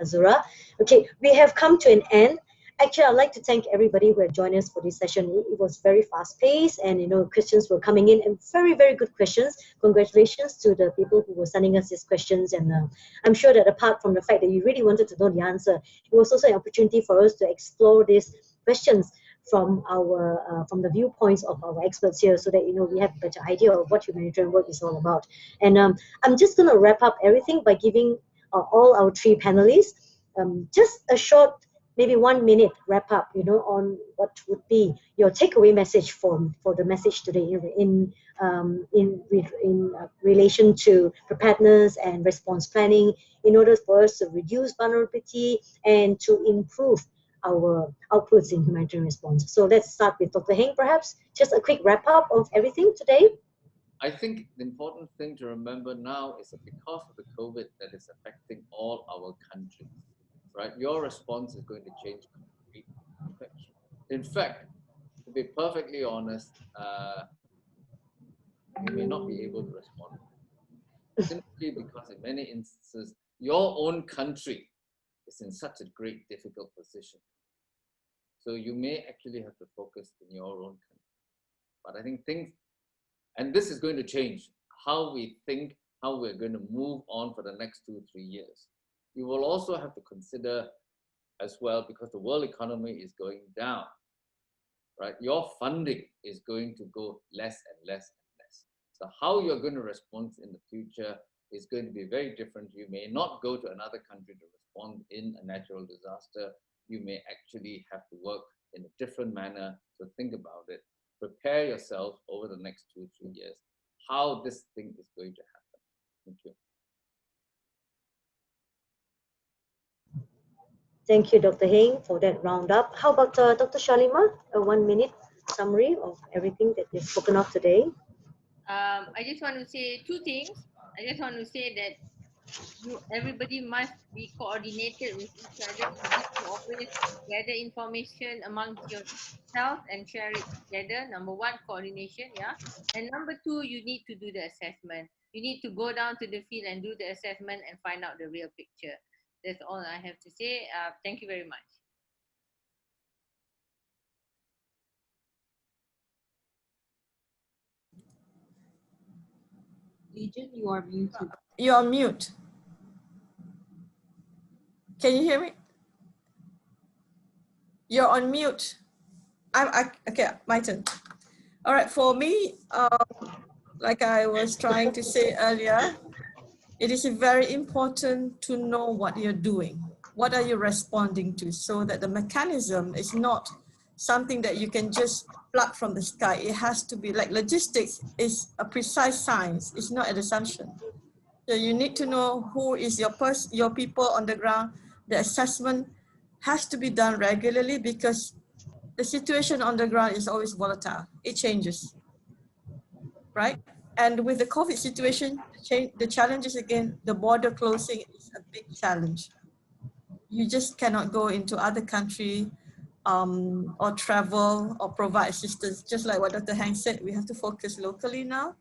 Azura. Okay, we have come to an end. Actually, I'd like to thank everybody who had joined us for this session. It was very fast-paced, and questions were coming in, and very, very good questions. Congratulations to the people who were sending us these questions, and I'm sure that apart from the fact that you really wanted to know the answer, it was also an opportunity for us to explore these questions from the viewpoints of our experts here, so that we have a better idea of what humanitarian work is all about. And I'm just going to wrap up everything by giving all our three panelists just a short, maybe 1 minute wrap up, on what would be your takeaway message for the message today in relation to preparedness and response planning, in order for us to reduce vulnerability and to improve our outputs in humanitarian response. So let's start with Dr. Heng, perhaps just a quick wrap up of everything today. I think the important thing to remember now is that because of the COVID that is affecting all our countries, right? Your response is going to change completely. In fact, to be perfectly honest, you may not be able to respond simply because in many instances, your own country is in such a great difficult position. So you may actually have to focus in your own country. But I think things, and this is going to change how we think, how we're going to move on for the next 2-3 years. You will also have to consider as well, because the world economy is going down, right? Your funding is going to go less and less and less. So how you're going to respond in the future is going to be very different. You may not go to another country to respond in a natural disaster. You may actually have to work in a different manner. So think about it. Prepare yourself over the next 2-3 years, how this thing is going to happen. Thank you. Thank you, Dr. Heng, for that roundup. How about Dr. Shalima? A 1-minute summary of everything that you've spoken of today. I just want to say two things. I just want to say that everybody must be coordinated with each other. You need to always gather information amongst yourself and share it together. Number one, coordination, yeah. And number two, you need to do the assessment. You need to go down to the field and do the assessment and find out the real picture. That's all I have to say. Thank you very much. Legion, you are muted. You're on mute. Can you hear me? You're on mute. Okay, my turn. All right, for me, like I was trying to say earlier, it is very important to know what you're doing. What are you responding to, so that the mechanism is not something that you can just plug from the sky. It has to be like logistics is a precise science. It's not an assumption. So you need to know who is your people on the ground. The assessment has to be done regularly because the situation on the ground is always volatile. It changes, right? And with the COVID situation, the challenges again, the border closing is a big challenge. You just cannot go into other country or travel or provide assistance. Just like what Dr. Heng said, we have to focus locally now.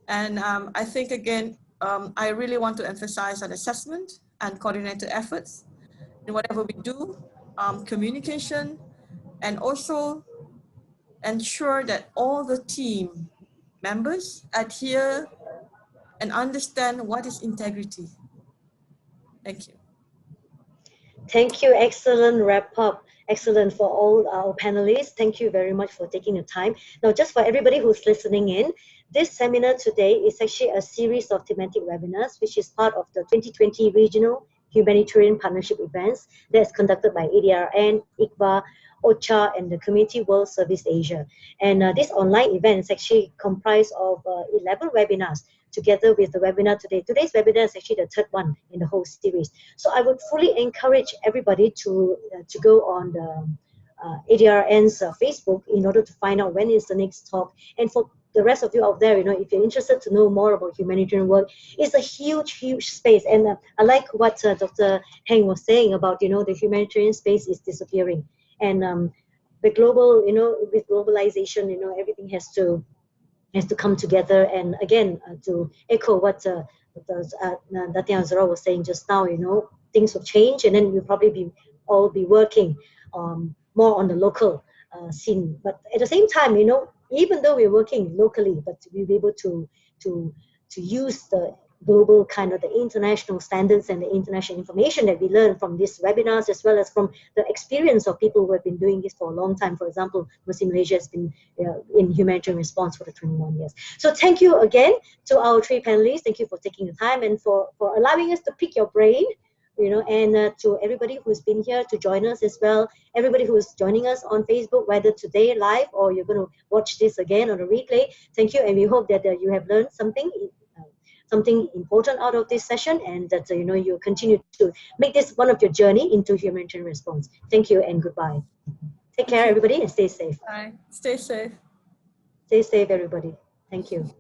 And I think again, I really want to emphasize on assessment and coordinated efforts in whatever we do, communication, and also ensure that all the team members adhere and understand what is integrity. Thank you. Thank you. Excellent wrap up. Excellent for all our panelists. Thank you very much for taking the time. Now, just for everybody who's listening in, this seminar today is actually a series of thematic webinars, which is part of the 2020 Regional Humanitarian Partnership events that's conducted by ADRN, ICBA, OCHA, and the Community World Service Asia. And this online event is actually comprised of 11 webinars together with the webinar today. Today's webinar is actually the third one in the whole series. So I would fully encourage everybody to go on the ADRN's Facebook in order to find out when is the next talk. And for the rest of you out there, if you're interested to know more about humanitarian work, it's a huge, huge space. And I like what Dr. Heng was saying about, the humanitarian space is disappearing. And the global, with globalization, everything has to come together. And again, to echo what Dr. Azra was saying just now, things will change, and then we'll probably all be working more on the local scene. But at the same time, even though we're working locally, but we'll be able to use the global kind of the international standards and the international information that we learn from these webinars, as well as from the experience of people who have been doing this for a long time. For example, Malaysia has been in humanitarian response for the 21 years. So thank you again to our three panelists. Thank you for taking the time and for allowing us to pick your brain, and to everybody who's been here to join us as well, everybody who's joining us on Facebook, whether today live or you're going to watch this again on a replay. Thank you, and we hope that you have learned something important out of this session, and that you continue to make this one of your journey into humanitarian response. Thank you and goodbye. Take care, everybody, and stay safe. Bye. Stay safe. Stay safe, everybody. Thank you.